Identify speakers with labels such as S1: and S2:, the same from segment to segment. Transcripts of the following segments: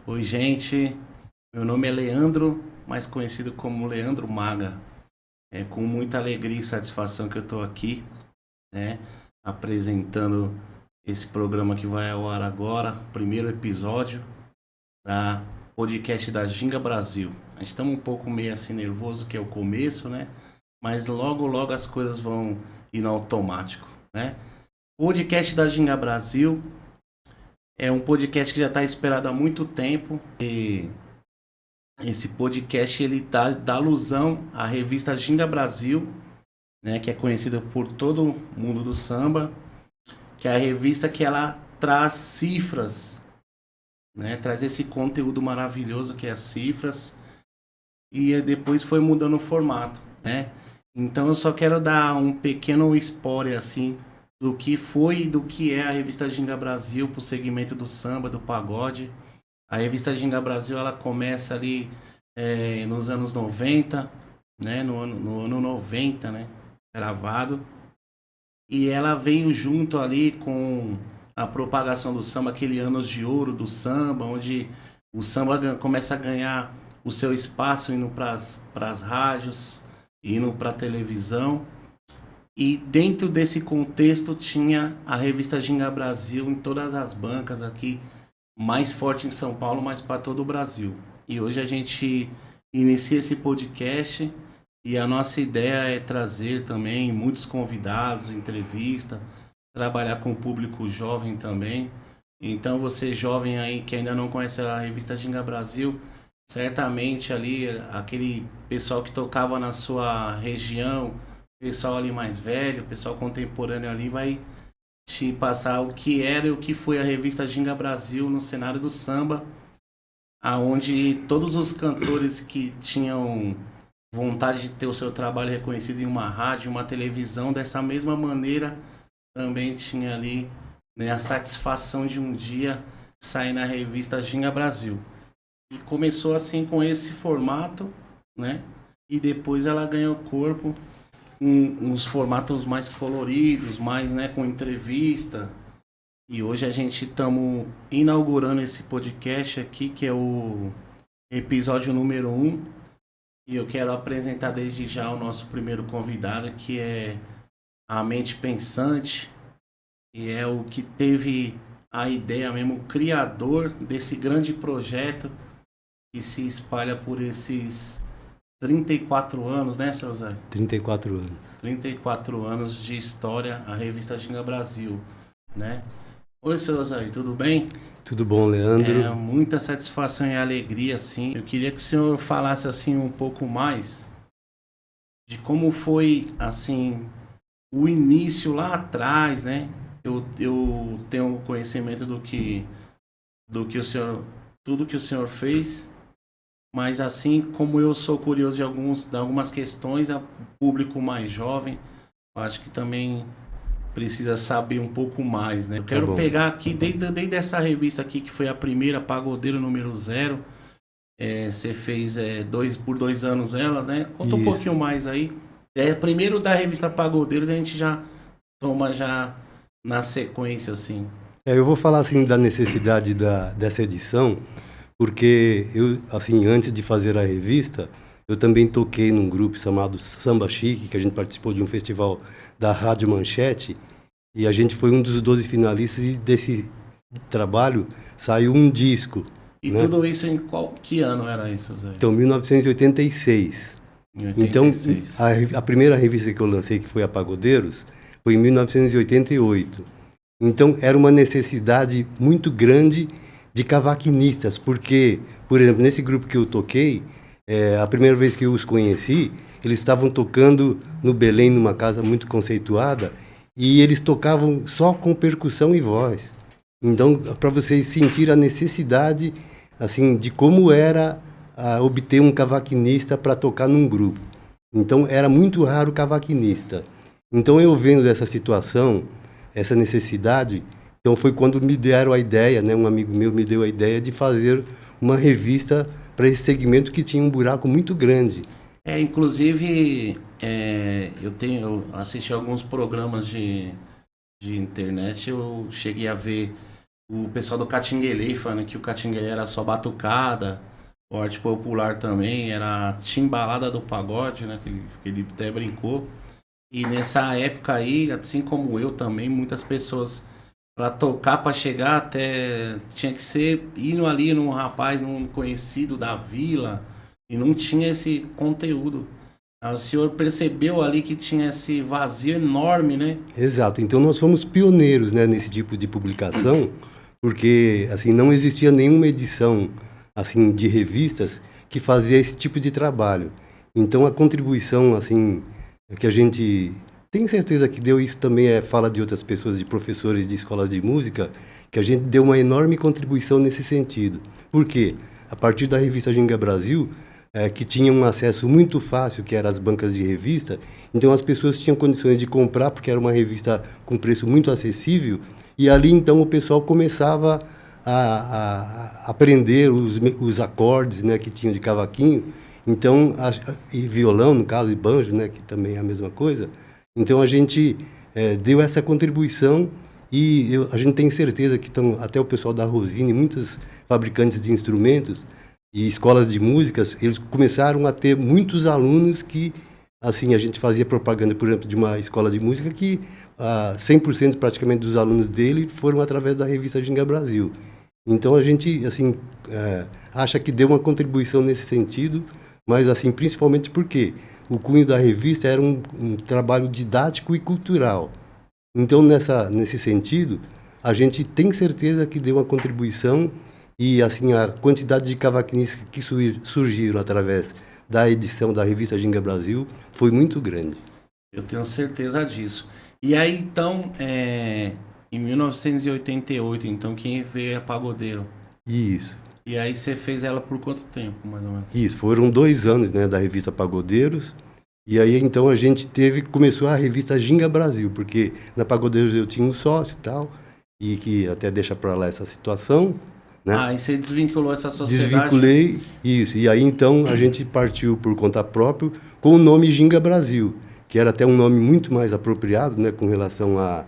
S1: Oi, gente. Meu nome é Leandro, mais conhecido como Leandro Maga. É com muita alegria e satisfação que eu estou aqui, né, apresentando esse programa que vai ao ar agora, primeiro episódio da podcast da Ginga Brasil. A gente estamos um pouco meio assim nervoso, que é o começo, né? Mas logo, logo as coisas vão ir no automático, né? Podcast da Ginga Brasil é um podcast que já está esperado há muito tempo. E esse podcast ele dá alusão à revista Ginga Brasil, né, que é conhecida por todo o mundo do samba, que é a revista que ela traz cifras, né, traz esse conteúdo maravilhoso que é as cifras, e depois foi mudando o formato, né? Então eu só quero dar um pequeno spoiler assim do que foi e do que é a revista Ginga Brasil para o segmento do samba, do pagode. A revista Ginga Brasil ela começa ali nos anos 90, né? No ano 90, né? Gravado. E ela veio junto ali com a propagação do samba, aquele anos de ouro do samba, onde o samba começa a ganhar o seu espaço indo para as rádios, indo para a televisão. E dentro desse contexto tinha a revista Ginga Brasil em todas as bancas aqui, mais forte em São Paulo, mas para todo o Brasil. E hoje a gente inicia esse podcast e a nossa ideia é trazer também muitos convidados, entrevista, trabalhar com o público jovem também. Então você jovem aí que ainda não conhece a revista Ginga Brasil, certamente ali aquele pessoal que tocava na sua região, pessoal ali mais velho, pessoal contemporâneo ali vai te passar o que era e o que foi a revista Ginga Brasil no cenário do samba, aonde todos os cantores que tinham vontade de ter o seu trabalho reconhecido em uma rádio, uma televisão, dessa mesma maneira também tinha ali, né, a satisfação de um dia sair na revista Ginga Brasil. E começou assim com esse formato, né? E depois ela ganhou corpo uns formatos mais coloridos, mais, né, com entrevista. E hoje a gente estamos inaugurando esse podcast aqui, que é o episódio número 1. E eu quero apresentar desde já o nosso primeiro convidado, que é a mente pensante, e é o que teve a ideia mesmo, o criador desse grande projeto que se espalha por esses 34 anos, né, seu Zé?
S2: 34 anos.
S1: 34 anos de história, a revista Ginga Brasil, né? Oi, seu Zé, tudo bem?
S2: Tudo bom, Leandro?
S1: É muita satisfação e alegria, assim. Eu queria que o senhor falasse, assim, um pouco mais de como foi, assim, o início lá atrás, né? Eu tenho conhecimento do que o senhor, tudo que o senhor fez, mas assim como eu sou curioso de algumas questões, o público mais jovem, eu acho que também precisa saber um pouco mais, né? Eu quero pegar aqui, desde essa revista aqui, que foi a primeira, Pagodeiro número 0, você fez por 2 anos elas, né? Conta um pouquinho mais aí. Primeiro da revista Pagodeiros, a gente já toma já na sequência, assim.
S2: Eu vou falar assim da necessidade dessa edição, porque eu, assim, antes de fazer a revista, eu também toquei num grupo chamado Samba Chique, que a gente participou de um festival da Rádio Manchete, e a gente foi um dos 12 finalistas, e desse trabalho saiu um disco.
S1: E
S2: né?
S1: tudo isso em que ano era isso, Zé?
S2: Então, 1986.
S1: Em 86.
S2: Então, a primeira revista que eu lancei, que foi a Pagodeiros, foi em 1988. Então, era uma necessidade muito grande de cavaquinistas, porque, por exemplo, nesse grupo que eu toquei, a primeira vez que eu os conheci, eles estavam tocando no Belém, numa casa muito conceituada, e eles tocavam só com percussão e voz. Então, para vocês sentirem a necessidade, assim, de como era obter um cavaquinista para tocar num grupo. Então, era muito raro o cavaquinista. Então, eu vendo essa situação, essa necessidade, então foi quando me deram a ideia, né? Um amigo meu me deu a ideia de fazer uma revista para esse segmento que tinha um buraco muito grande.
S1: Inclusive, eu assisti alguns programas de internet, eu cheguei a ver o pessoal do Catinguelê falando que o Catinguelê era só batucada, o arte popular também era timbalada do pagode, né? Que ele até brincou. E nessa época aí, assim como eu também, muitas pessoas para tocar, para chegar até tinha que ser indo ali num rapaz, num conhecido da vila e não tinha esse conteúdo. Aí o senhor percebeu ali que tinha esse vazio enorme, né?
S2: Exato. Então nós fomos pioneiros, né, nesse tipo de publicação, porque assim não existia nenhuma edição assim de revistas que fazia esse tipo de trabalho. Então a contribuição assim que a gente tem certeza que deu isso também fala de outras pessoas, de professores de escolas de música, que a gente deu uma enorme contribuição nesse sentido. Por quê? A partir da revista Ginga Brasil, que tinha um acesso muito fácil, que eram as bancas de revista, então as pessoas tinham condições de comprar, porque era uma revista com preço muito acessível, e ali então o pessoal começava a aprender os acordes, né, que tinham de cavaquinho, então, e violão, no caso, e banjo, né, que também é a mesma coisa. Então a gente deu essa contribuição e a gente tem certeza que até o pessoal da Rosine, muitos fabricantes de instrumentos e escolas de músicas, eles começaram a ter muitos alunos que, assim, a gente fazia propaganda, por exemplo, de uma escola de música que 100% praticamente dos alunos dele foram através da revista Ginga Brasil. Então a gente, assim, acha que deu uma contribuição nesse sentido, mas, assim, principalmente porque o cunho da revista era um trabalho didático e cultural. Então, nesse sentido, a gente tem certeza que deu uma contribuição e, assim, a quantidade de cavaquinistas que surgiram através da edição da revista Ginga Brasil foi muito grande.
S1: Eu tenho certeza disso. E aí, então, em 1988, então, quem veio é Pagodeiro.
S2: Isso.
S1: E aí você fez ela por quanto tempo, mais ou menos?
S2: Isso, foram 2 anos, né, da revista Pagodeiros. E aí, então, a gente começou a revista Ginga Brasil, porque na Pagodeiros eu tinha um sócio e tal, e que até deixa para lá essa situação, né?
S1: E você desvinculou essa sociedade?
S2: Desvinculei, isso. E aí, então, a gente partiu por conta própria com o nome Ginga Brasil, que era até um nome muito mais apropriado, né, com relação a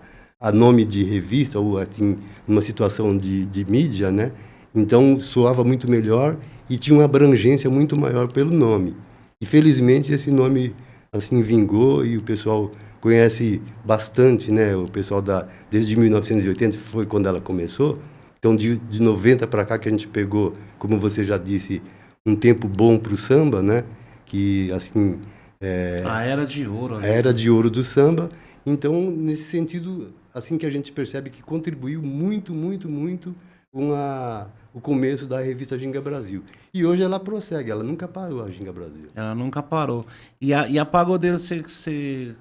S2: nome de revista, ou assim, numa situação de mídia, né? Então, soava muito melhor e tinha uma abrangência muito maior pelo nome. E, felizmente, esse nome, assim, vingou e o pessoal conhece bastante, né? O pessoal desde 1980, foi quando ela começou. Então, de 90 para cá que a gente pegou, como você já disse, um tempo bom para o samba, né? Que, assim...
S1: A era de ouro.
S2: A era de ouro do samba. Então, nesse sentido, assim que a gente percebe que contribuiu muito, muito, muito com o começo da revista Ginga Brasil. E hoje ela prossegue, ela nunca parou, a Ginga Brasil.
S1: Ela nunca parou. E a Pagodeiro, você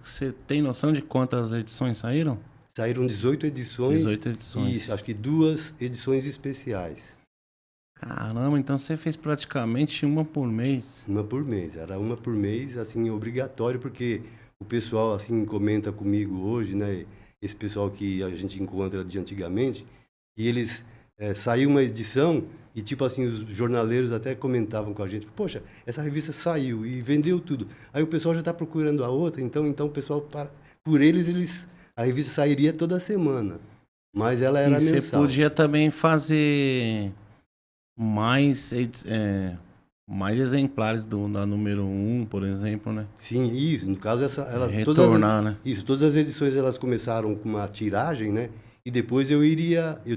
S1: tem noção de quantas edições saíram?
S2: Saíram 18 edições.
S1: 18 edições.
S2: E acho que 2 edições especiais.
S1: Caramba, então você fez praticamente uma por mês.
S2: Uma por mês. Era uma por mês, assim, obrigatório, porque o pessoal, assim, comenta comigo hoje, né? Esse pessoal que a gente encontra de antigamente, e eles... saiu uma edição e, tipo assim, os jornaleiros até comentavam com a gente, poxa, essa revista saiu e vendeu tudo. Aí o pessoal já está procurando a outra, então o pessoal, por eles, a revista sairia toda semana, mas ela era mensal.
S1: Você podia também fazer mais exemplares da número 1, por exemplo, né?
S2: Sim, isso. No caso,
S1: retornar, né?
S2: Isso, todas as edições elas começaram com uma tiragem, né? E depois eu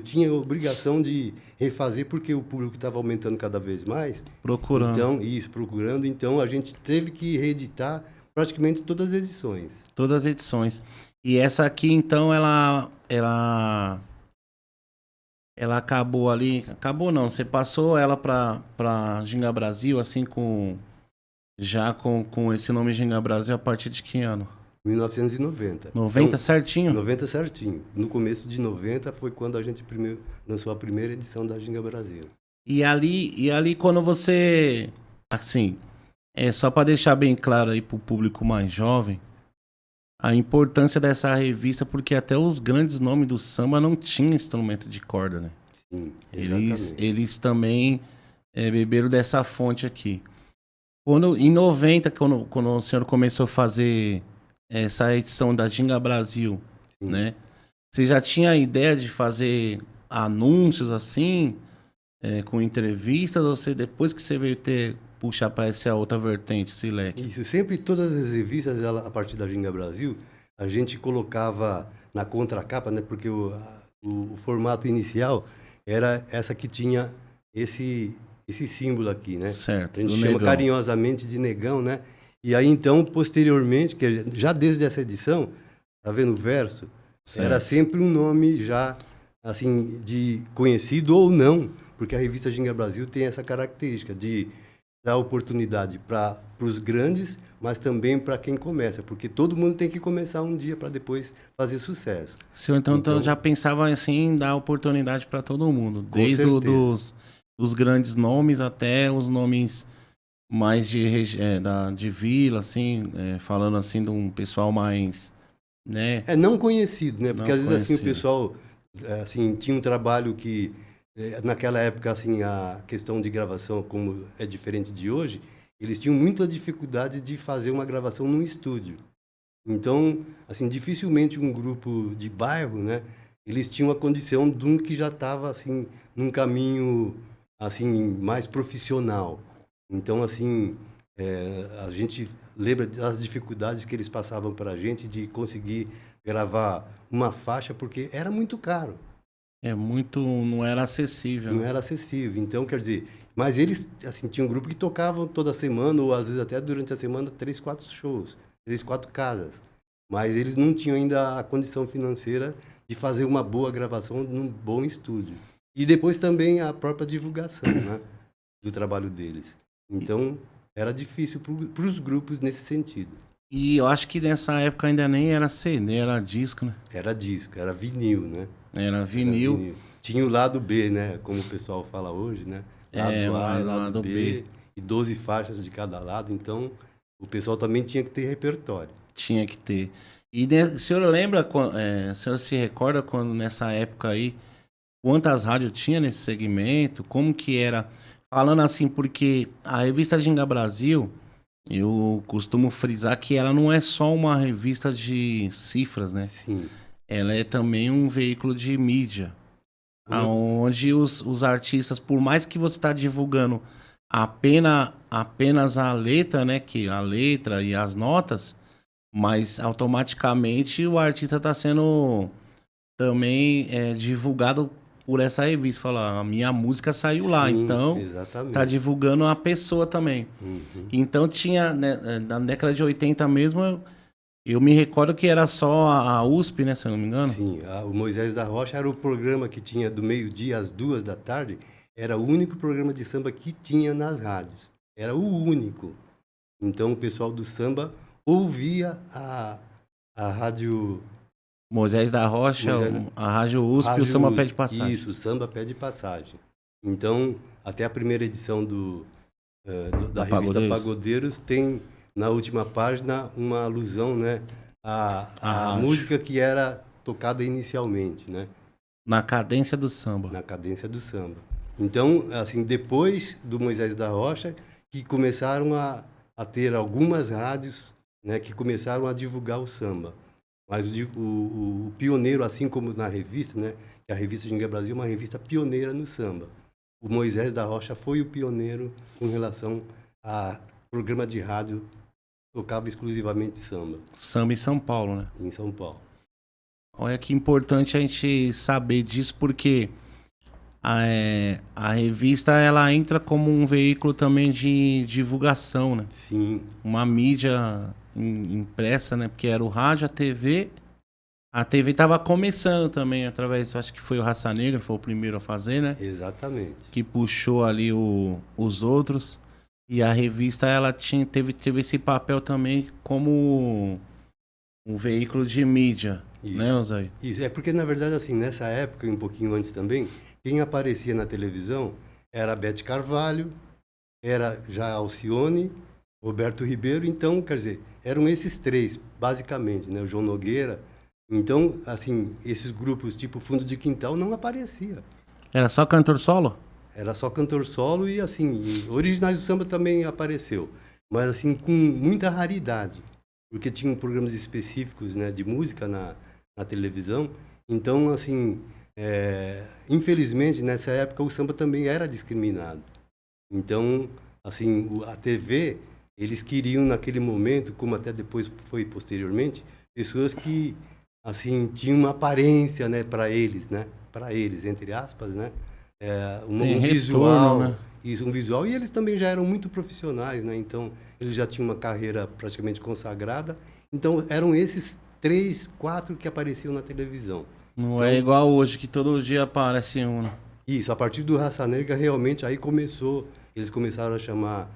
S2: tinha a obrigação de refazer, porque o público estava aumentando cada vez mais.
S1: Procurando.
S2: Então a gente teve que reeditar praticamente todas as edições.
S1: Todas as edições. E essa aqui, então, ela acabou ali... Acabou não, você passou ela pra Ginga Brasil, assim, com esse nome Ginga Brasil a partir de que ano?
S2: 1990.
S1: 90 então, certinho?
S2: 90 certinho. No começo de 90 foi quando a gente lançou a primeira edição da Ginga Brasil.
S1: E ali quando você... Assim, só para deixar bem claro aí pro público mais jovem, a importância dessa revista, porque até os grandes nomes do samba não tinham instrumento de corda, né?
S2: Sim, exatamente.
S1: Eles também beberam dessa fonte aqui. Em 90, quando o senhor começou a fazer essa edição da Ginga Brasil,
S2: Sim.
S1: né? Você já tinha a ideia de fazer anúncios assim, com entrevistas, ou você, depois que você veio puxar para essa outra vertente, esse leque?
S2: Isso, sempre todas as revistas, a partir da Ginga Brasil, a gente colocava na contracapa, né? Porque o formato inicial era essa que tinha esse símbolo aqui, né?
S1: Certo,
S2: a gente
S1: do
S2: chama
S1: negão.
S2: carinhosamente de negão, né? E aí, então, posteriormente, que já desde essa edição, tá vendo o verso?
S1: Certo.
S2: Era sempre um nome já, assim, de conhecido ou não, porque a revista Ginga Brasil tem essa característica de dar oportunidade para os grandes, mas também para quem começa, porque todo mundo tem que começar um dia para depois fazer sucesso.
S1: O senhor, então, já pensava assim em dar oportunidade para todo mundo, desde os grandes nomes até os nomes mais de vila, assim, falando assim de um pessoal mais, né?
S2: Não conhecido, né? Porque
S1: Não
S2: às vezes assim o
S1: conhecido.
S2: pessoal assim tinha um trabalho que naquela época assim a questão de gravação como é diferente de hoje, eles tinham muita dificuldade de fazer uma gravação num estúdio. Então, assim, dificilmente um grupo de bairro, né? Eles tinham a condição de um que já estava assim num caminho assim mais profissional. Então, assim, a gente lembra das dificuldades que eles passavam para a gente de conseguir gravar uma faixa, porque era muito caro.
S1: Não era acessível.
S2: Não era acessível. Então, quer dizer, mas eles, assim, tinha um grupo que tocavam toda semana, ou às vezes até durante a semana, 3, 4 shows, 3, 4 casas. Mas eles não tinham ainda a condição financeira de fazer uma boa gravação num bom estúdio. E depois também a própria divulgação, né, do trabalho deles. Então, era difícil para os grupos nesse sentido.
S1: E eu acho que nessa época ainda nem era CD, era disco, né?
S2: Era disco, era vinil, né?
S1: Era vinil.
S2: Tinha o lado B, né? Como o pessoal fala hoje, né? Lado A e lado B. E 12 faixas de cada lado. Então, o pessoal também tinha que ter repertório.
S1: Tinha que ter. E o senhor lembra, o senhor se recorda quando nessa época aí, quantas rádios tinha nesse segmento? Como que era? Falando assim, porque a revista Ginga Brasil, eu costumo frisar que ela não é só uma revista de cifras, né?
S2: Sim.
S1: Ela é também um veículo de mídia. Onde os artistas, por mais que você está divulgando apenas a letra, né? Que a letra e as notas, mas automaticamente o artista está sendo também divulgado por essa revista. Fala, a minha música saiu lá, então
S2: exatamente.
S1: Tá divulgando a pessoa também.
S2: Uhum.
S1: Então tinha, né, na década de 80 mesmo, eu me recordo que era só a USP, né, se eu não me engano.
S2: Sim, o Moisés da Rocha era o programa que tinha do meio-dia às 2 da tarde, era o único programa de samba que tinha nas rádios. Era o único. Então o pessoal do samba ouvia a rádio...
S1: Moisés da Rocha, a Rádio USP e o Samba Pede Passagem.
S2: Isso, o Samba Pede Passagem. Então, até a primeira edição da revista Pagodeiros tem, na última página, uma alusão, né, à música que era tocada inicialmente, né?
S1: Na cadência do samba.
S2: Na cadência do samba. Então, assim, depois do Moisés da Rocha, que começaram a ter algumas rádios, né, que começaram a divulgar o samba. Mas o pioneiro, assim como na revista, né, que a revista Ginga Brasil é uma revista pioneira no samba. O Moisés da Rocha foi o pioneiro com relação a programa de rádio que tocava exclusivamente samba.
S1: Samba em São Paulo, né?
S2: Em São Paulo.
S1: Olha que importante a gente saber disso, porque a revista ela entra como um veículo também de divulgação, né?
S2: Sim.
S1: Uma mídia impressa, né? Porque era o rádio, a TV. A TV estava começando também através, acho que foi o Raça Negra, foi o primeiro a fazer, né?
S2: Exatamente.
S1: Que puxou ali os outros. E a revista ela teve esse papel também como um veículo de mídia,
S2: isso,
S1: né, Osaí?
S2: Isso, porque na verdade assim, nessa época e um pouquinho antes também, quem aparecia na televisão era a Beth Carvalho, era já Alcione, Roberto Ribeiro, então, quer dizer, eram esses três, basicamente, né? O João Nogueira. Então, assim, esses grupos tipo Fundo de Quintal não aparecia.
S1: Era só cantor solo?
S2: Era só cantor solo e, assim, Originais do Samba também apareceu. Mas, assim, com muita raridade. Porque tinham programas específicos, né, de música na televisão. Então, assim, infelizmente, nessa época, o samba também era discriminado. Então, assim, a TV, eles queriam naquele momento, como até depois foi posteriormente, pessoas que, assim, tinham uma aparência, né, para eles, entre aspas, né, um
S1: Tem
S2: visual,
S1: retorno, né?
S2: isso, um visual, e eles também já eram muito profissionais, né, então eles já tinham uma carreira praticamente consagrada, então eram esses 3, 4 que apareciam na televisão.
S1: Não
S2: Então,
S1: é igual hoje, que todo dia aparece um, né?
S2: isso, a partir do Raça Negra, realmente, aí começou, eles começaram a chamar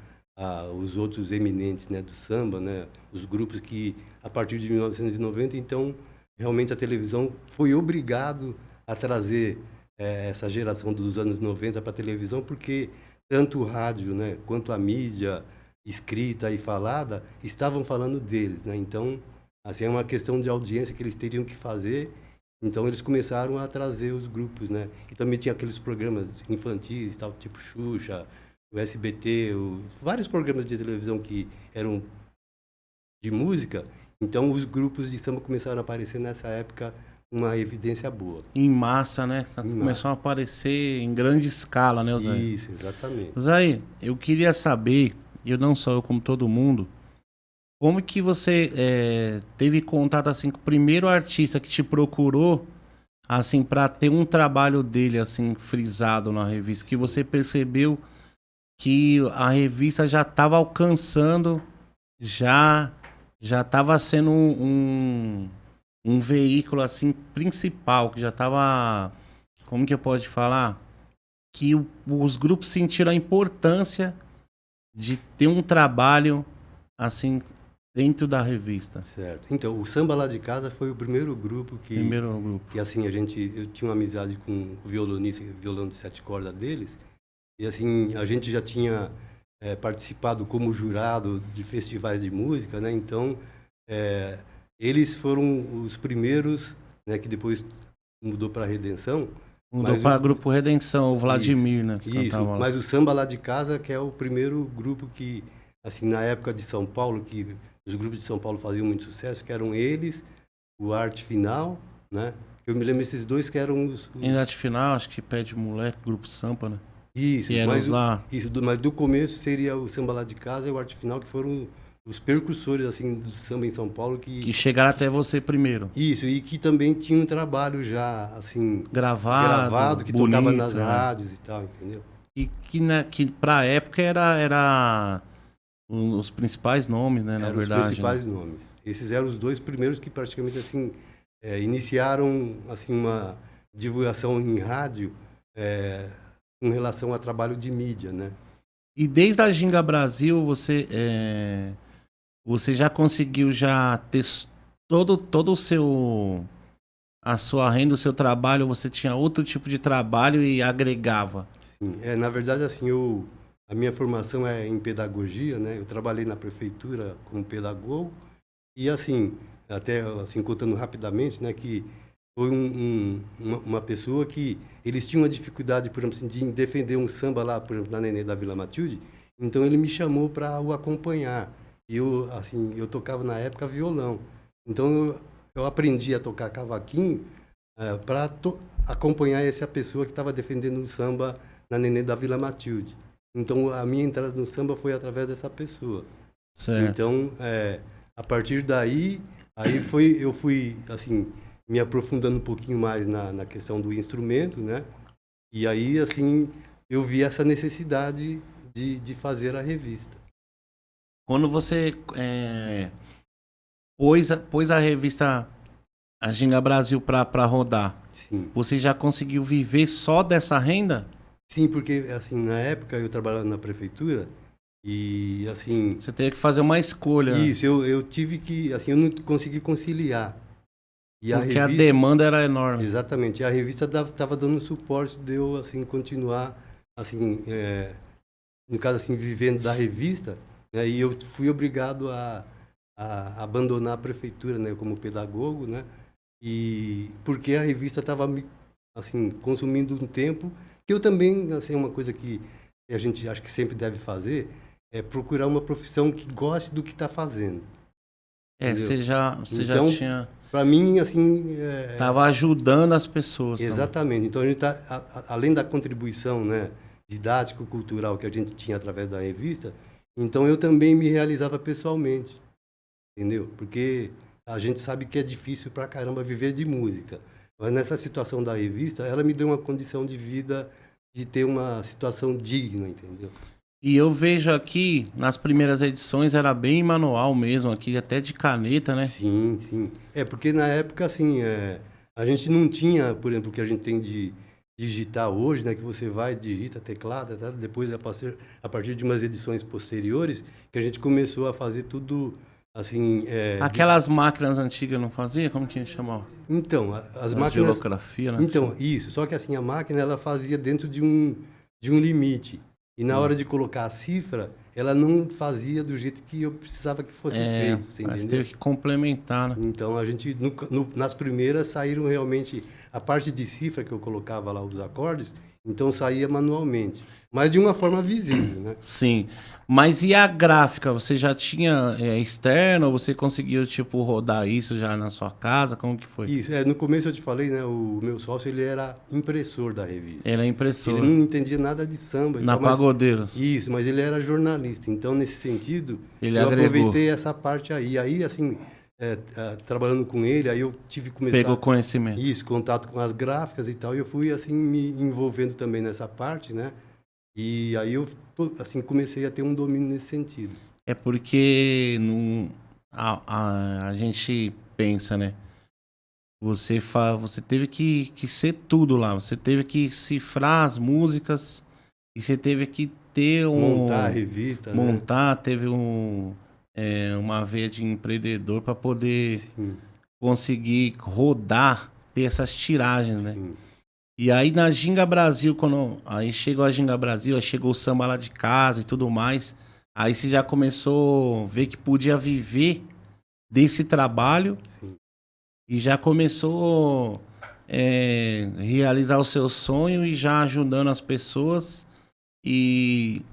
S2: os outros eminentes, né, do samba, né, os grupos que, a partir de 1990, então, realmente a televisão foi obrigado a trazer essa geração dos anos 90 para a televisão, porque tanto o rádio, né, quanto a mídia escrita e falada estavam falando deles, né, então, assim, é uma questão de audiência que eles teriam que fazer. Então eles começaram a trazer os grupos, né? E também tinha aqueles programas infantis, tal, tipo Xuxa, o SBT, vários programas de televisão que eram de música. Então os grupos de samba começaram a aparecer nessa época, uma evidência boa.
S1: Em massa, né?
S2: Em
S1: Começou a aparecer em grande escala, né, Zé?
S2: Isso, exatamente.
S1: Zé, eu queria saber, e não só eu, como todo mundo, como que você teve contato assim com o primeiro artista que te procurou assim para ter um trabalho dele assim frisado na revista, que você percebeu que a revista já estava alcançando, já estava sendo um veículo assim principal, que já estava, como que eu posso te falar, que os grupos sentiram a importância de ter um trabalho assim dentro da revista.
S2: Certo. Então, o Samba Lá de Casa foi o primeiro grupo que assim, eu tinha uma amizade com o violonista, violão de 7 cordas deles, e assim, a gente já tinha participado como jurado de festivais de música, né? Então, eles foram os primeiros, né, que depois mudou para a Redenção.
S1: Mudou para o Grupo Redenção, o Vladimir, né?
S2: Isso, mas o Samba Lá de Casa, que é o primeiro grupo que, assim, na época de São Paulo, que os grupos de São Paulo faziam muito sucesso, que eram eles, o Arte Final, né? Eu me lembro esses dois que eram
S1: Em Arte Final, acho que Pé de Moleque, Grupo Sampa, né?
S2: Isso,
S1: que eram lá.
S2: Mas do começo seria o Samba Lá de Casa e o Arte Final, que foram os percussores, assim, do samba em São Paulo
S1: que chegaram até você primeiro.
S2: Isso, e que também tinha um trabalho já, assim,
S1: gravado
S2: que
S1: bonito,
S2: tocava nas
S1: né?
S2: rádios e tal, entendeu?
S1: E que pra época era os principais nomes, né, na
S2: Eram
S1: verdade.
S2: os principais
S1: né?
S2: nomes. Esses eram os dois primeiros que praticamente, assim, iniciaram, assim, uma divulgação em rádio com relação a trabalho de mídia, né?
S1: E desde a Ginga Brasil, você já conseguiu já ter todo o seu... a sua renda, o seu trabalho, você tinha outro tipo de trabalho e agregava?
S2: Sim, na verdade, assim, a minha formação é em pedagogia, né? Eu trabalhei na prefeitura como pedagogo e, assim, até assim, contando rapidamente, né, que foi uma pessoa que eles tinham uma dificuldade, por exemplo, assim, de defender um samba lá, por exemplo, na Nenê da Vila Matilde, então ele me chamou para o acompanhar. E eu, assim, eu tocava na época violão. Então eu aprendi a tocar cavaquinho para acompanhar essa pessoa que estava defendendo o samba na Nenê da Vila Matilde. Então a minha entrada no samba foi através dessa pessoa.
S1: Certo.
S2: Então, a partir daí, eu fui, assim, me aprofundando um pouquinho mais na questão do instrumento, né? E aí, assim, eu vi essa necessidade de fazer a revista.
S1: Quando você pôs a revista A Ginga Brasil para rodar,
S2: Sim.
S1: você já conseguiu viver só dessa renda?
S2: Sim, porque, assim, na época eu trabalhava na prefeitura e, assim...
S1: Você teve que fazer uma escolha.
S2: Isso, eu tive que, assim, eu não consegui conciliar. E
S1: porque a demanda era enorme.
S2: Exatamente. E a revista estava dando suporte de eu, assim, continuar, assim, no caso, assim, vivendo da revista, né? E eu fui obrigado a abandonar a prefeitura, né, como pedagogo, né? E porque a revista estava me, assim, consumindo um tempo que eu também, assim, uma coisa que a gente acho que sempre deve fazer é procurar uma profissão que goste do que está fazendo.
S1: Você já
S2: Então,
S1: tinha...
S2: para mim, assim...
S1: Tava ajudando as pessoas.
S2: Exatamente. Então, a gente além da contribuição, né, didático-cultural que a gente tinha através da revista, então eu também me realizava pessoalmente, entendeu? Porque a gente sabe que é difícil pra caramba viver de música. Mas nessa situação da revista, ela me deu uma condição de vida, de ter uma situação digna, entendeu?
S1: E eu vejo aqui, nas primeiras edições, era bem manual mesmo, aqui até de caneta, né?
S2: Sim, sim. Porque na época, assim, a gente não tinha, por exemplo, o que a gente tem de digital hoje, né? Que você vai, digita, teclado, tá? Depois, a partir de umas edições posteriores, que a gente começou a fazer tudo, assim...
S1: Aquelas máquinas antigas não fazia? Como que chamava?
S2: Então, as máquinas...
S1: De holografia, né?
S2: Então, isso. Só que, assim, a máquina, ela fazia dentro de um limite. E na hora de colocar a cifra, ela não fazia do jeito que eu precisava que fosse feito, você
S1: mas
S2: entendeu?
S1: teve que complementar, né?
S2: Então, a gente, nas primeiras, saíram realmente... A parte de cifra que eu colocava lá, os acordes, então saía manualmente. Mas de uma forma visível, né?
S1: Sim. Mas e a gráfica? Você já tinha externo ou você conseguiu, tipo, rodar isso já na sua casa? Como que foi?
S2: Isso, no começo eu te falei, né? O meu sócio, ele era impressor da revista.
S1: Ele é impressor.
S2: Ele não entendia nada de samba.
S1: Na Pagodeiros.
S2: Isso, mas ele era jornalista. Então, nesse sentido,
S1: ele
S2: eu
S1: agregou.
S2: aproveitei essa parte aí. Aí, assim, trabalhando com ele, aí eu tive que começar...
S1: Pegou conhecimento.
S2: Isso, contato com as gráficas e tal. E eu fui, assim, me envolvendo também nessa parte, né? E aí eu, assim, comecei a ter um domínio nesse sentido.
S1: É porque a gente pensa, né? Você teve que ser tudo lá. Você teve que cifrar as músicas e você teve que ter
S2: montar a revista,
S1: montar, né? Teve uma veia de empreendedor para poder conseguir rodar, ter essas tiragens, né?
S2: Sim.
S1: E aí na Ginga Brasil, aí chegou a Ginga Brasil, aí chegou o samba lá de casa e tudo mais, aí você já começou a ver que podia viver desse trabalho.
S2: Sim.
S1: E já começou realizar o seu sonho e já ajudando as pessoas e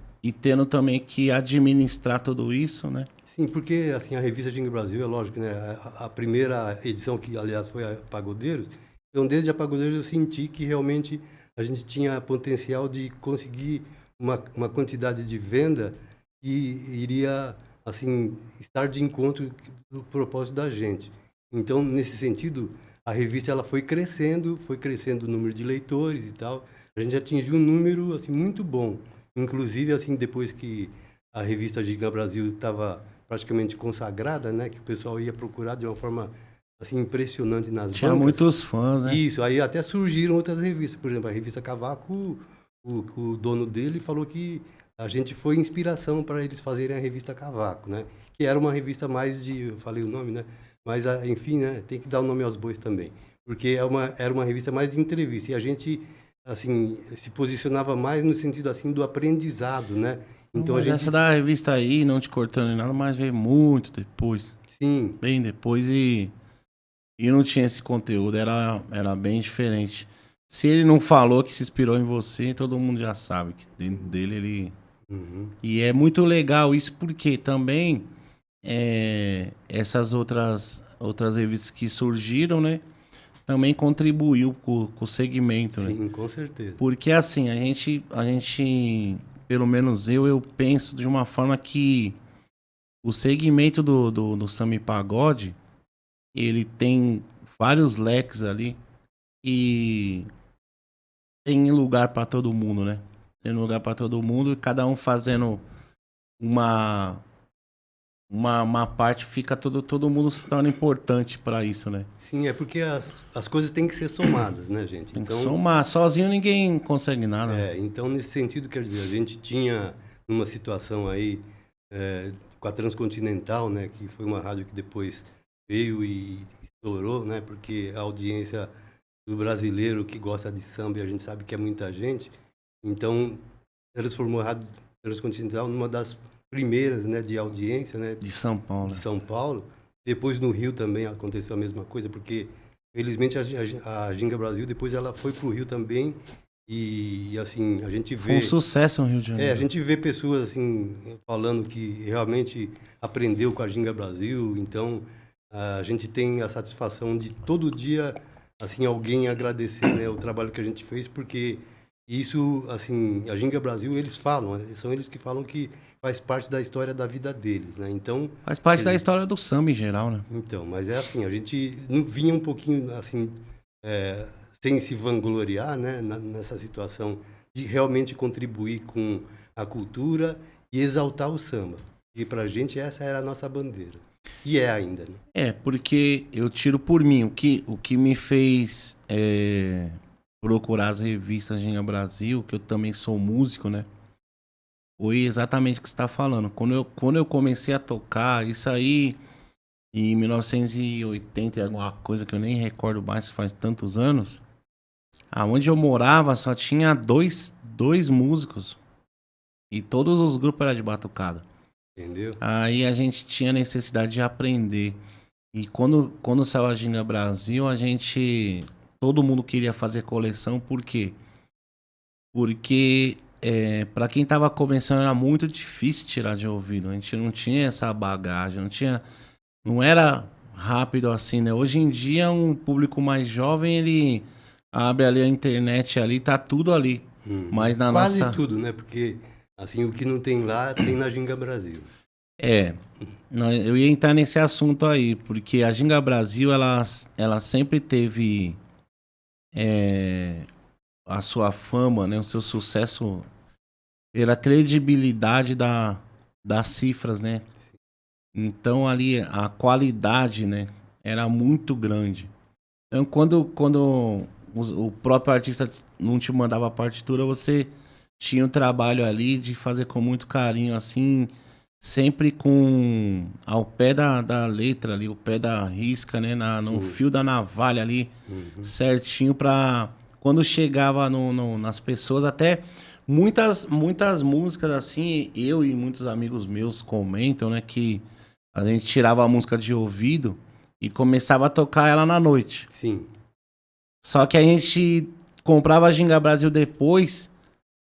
S1: tendo também que administrar tudo isso, né?
S2: Sim, porque assim, a revista Ginga Brasil, é lógico, né? A primeira edição, que aliás foi a Pagodeiros, então desde a Pagodeiros eu senti que realmente a gente tinha potencial de conseguir uma quantidade de venda que iria, assim, estar de encontro do propósito da gente. Então, nesse sentido, a revista ela foi crescendo o número de leitores e tal. A gente atingiu um número assim muito bom. Inclusive, assim, depois que a revista Ginga Brasil estava praticamente consagrada, né, que o pessoal ia procurar de uma forma assim impressionante nas bancas.
S1: Tinha muitos fãs, né?
S2: Isso, aí até surgiram outras revistas. Por exemplo, a revista Cavaco, o dono dele falou que a gente foi inspiração para eles fazerem a revista Cavaco, né? Que era uma revista mais de... Eu falei o nome, né? Mas, enfim, né? Tem que dar o nome aos bois também. Porque era uma revista mais de entrevista. E a gente, assim, se posicionava mais no sentido, assim, do aprendizado, né? Então,
S1: mas essa da revista aí, não te cortando em nada, mas veio muito depois.
S2: Sim.
S1: Bem depois e não tinha esse conteúdo. Era bem diferente. Se ele não falou que se inspirou em você, todo mundo já sabe que dentro dele ele...
S2: Uhum.
S1: E é muito legal isso porque também... essas outras revistas que surgiram, né? Também contribuiu com o segmento,
S2: Sim,
S1: né?
S2: Com certeza.
S1: Porque assim, a gente, pelo menos eu penso de uma forma que o segmento do samba e pagode, ele tem vários leques ali e tem lugar para todo mundo, né? Tem lugar para todo mundo e cada um fazendo uma parte, fica todo mundo se torna importante para isso, né?
S2: Sim, é porque as coisas têm que ser somadas, né, gente?
S1: Tem que somar. Sozinho ninguém consegue nada.
S2: Então, nesse sentido, quer dizer, a gente tinha uma situação aí com a Transcontinental, né, que foi uma rádio que depois veio e estourou, né, porque a audiência do brasileiro que gosta de samba, e a gente sabe que é muita gente, então transformou a Rádio Transcontinental numa das primeiras, né, de audiência, né,
S1: de São Paulo.
S2: De São Paulo. Depois no Rio também aconteceu a mesma coisa, porque felizmente a Ginga Brasil depois ela foi pro Rio também e assim a gente vê
S1: um sucesso no Rio de Janeiro.
S2: A gente vê pessoas assim falando que realmente aprendeu com a Ginga Brasil, então a gente tem a satisfação de todo dia, assim, alguém agradecer, né, o trabalho que a gente fez, porque isso, assim, a Ginga Brasil, eles falam, são eles que falam que faz parte da história da vida deles, né? Então,
S1: Faz parte da história do samba em geral, né?
S2: então, mas é assim, a gente não vinha um pouquinho assim, é, sem se vangloriar, né, nessa situação de realmente contribuir com a cultura e exaltar o samba. E pra gente essa era a nossa bandeira. E é ainda, né?
S1: É, porque eu tiro por mim, o que me fez procurar as revistas Ginga Brasil, que eu também sou músico, né? Foi exatamente o que você está falando. Quando eu comecei a tocar, isso aí em 1980, alguma coisa que eu nem recordo mais, faz tantos anos. Aonde eu morava só tinha dois músicos e todos os grupos eram de batucada.
S2: Entendeu?
S1: Aí a gente tinha necessidade de aprender. E quando saiu a Ginga Brasil, todo mundo queria fazer coleção, por quê? Porque para quem tava começando era muito difícil tirar de ouvido. A gente não tinha essa bagagem, não era rápido assim, né? Hoje em dia, um público mais jovem, ele abre ali a internet ali, tá tudo ali. Mas na
S2: Quase
S1: nossa...
S2: tudo, né? Porque assim, o que não tem lá, tem na Ginga Brasil.
S1: Eu ia entrar nesse assunto aí, porque a Ginga Brasil, ela sempre teve a sua fama, né? O seu sucesso pela credibilidade das cifras, né? Então ali a qualidade, né, era muito grande. Então quando o próprio artista não te mandava a partitura, você tinha o trabalho ali de fazer com muito carinho, assim, sempre com ao pé da letra ali, o pé da risca, né, no fio da navalha ali, certinho pra quando chegava nas pessoas, até muitas músicas assim, eu e muitos amigos meus comentam, né, que a gente tirava a música de ouvido e começava a tocar ela na noite.
S2: Sim.
S1: Só que a gente comprava a Ginga Brasil depois,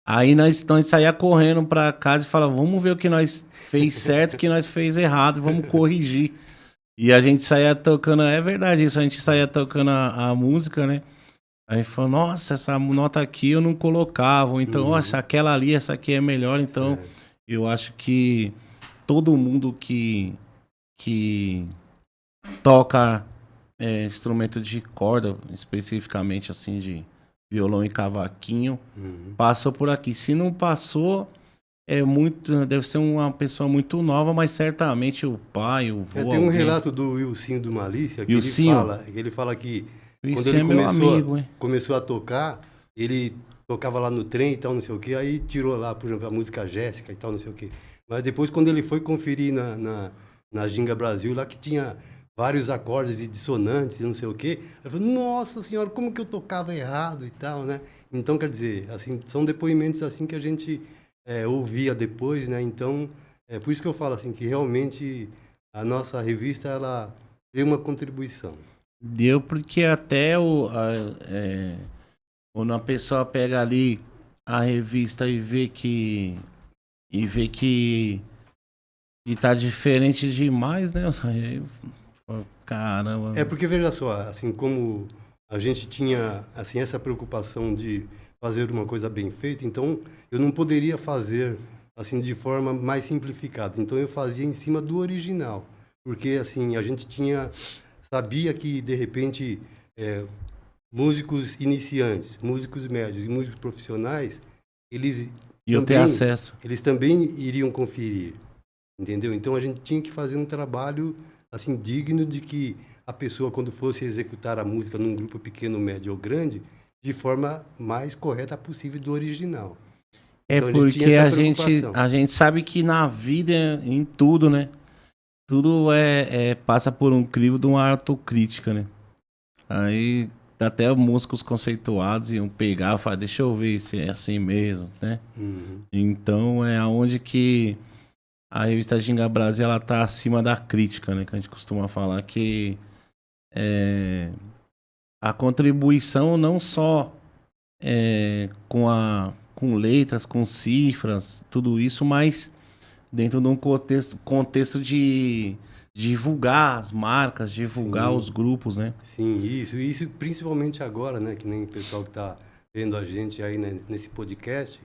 S1: aí nós saía correndo pra casa e falava, vamos ver o que nós fez certo, o que nós fez errado, vamos corrigir. E a gente saía tocando, é verdade isso, a gente saía tocando a música, né? Aí falou, nossa, essa nota aqui eu não colocava, ou então, nossa, aquela ali, essa aqui é melhor. Então, eu acho que todo mundo que toca instrumento de corda, especificamente assim de violão e cavaquinho, passou por aqui. Se não passou, deve ser uma pessoa muito nova, mas certamente o pai, o vô...
S2: Tem um relato do Wilsinho do Malícia, que ele fala que quando ele começou a tocar, ele tocava lá no trem e tal, não sei o que, aí tirou lá, por exemplo, a música Jéssica e tal, não sei o que. Mas depois, quando ele foi conferir na Ginga Brasil, lá que tinha vários acordes e dissonantes e não sei o quê, ele falou, nossa senhora, como que eu tocava errado e tal, né? Então, quer dizer, assim, são depoimentos assim que a gente ouvia depois, né? Então, é por isso que eu falo assim, que realmente a nossa revista, ela deu uma contribuição.
S1: Deu porque até quando a pessoa pega ali a revista e vê que tá diferente demais, né? Caramba.
S2: É porque, veja só, assim, como a gente tinha assim, essa preocupação de fazer uma coisa bem feita, então eu não poderia fazer assim de forma mais simplificada. Então eu fazia em cima do original, porque assim a gente sabia que de repente músicos iniciantes, músicos médios e músicos profissionais, eles também iriam conferir, entendeu? Então a gente tinha que fazer um trabalho assim digno de que a pessoa, quando fosse executar a música num grupo pequeno, médio ou grande, de forma mais correta possível do original. Então,
S1: porque a gente sabe que na vida, em tudo, né? Tudo passa por um crivo de uma autocrítica, né? Aí até músicos conceituados iam pegar e falar, deixa eu ver se é assim mesmo, né? Então é aonde que a revista Ginga Brasil, ela tá acima da crítica, né? Que a gente costuma falar que a contribuição não só com letras, com cifras, tudo isso, mas dentro de um contexto de divulgar as marcas, divulgar os grupos, né?
S2: Sim, isso principalmente agora, né? Que nem o pessoal que está vendo a gente aí, né, nesse podcast.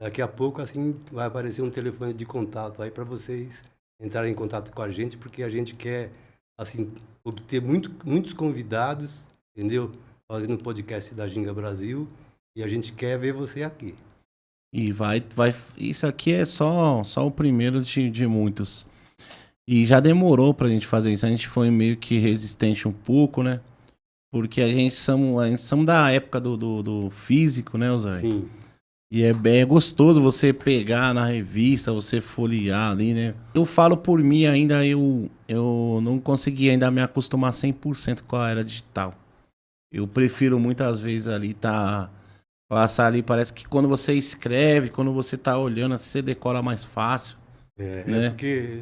S2: Daqui a pouco, assim, vai aparecer um telefone de contato aí para vocês entrarem em contato com a gente, porque a gente quer, assim, obter muitos convidados, entendeu? Fazendo o podcast da Ginga Brasil, e a gente quer ver você aqui.
S1: E isso aqui é só o primeiro de muitos. E já demorou pra gente fazer isso. A gente foi meio que resistente um pouco, né? Porque a gente somos da época do físico, né, Osório?
S2: Sim.
S1: E é gostoso você pegar na revista, você folhear ali, né? Eu falo por mim ainda, eu não consegui ainda me acostumar 100% com a era digital. Eu prefiro muitas vezes ali passar ali, parece que quando você escreve, quando você tá olhando, assim, você decora mais fácil. Né?
S2: Porque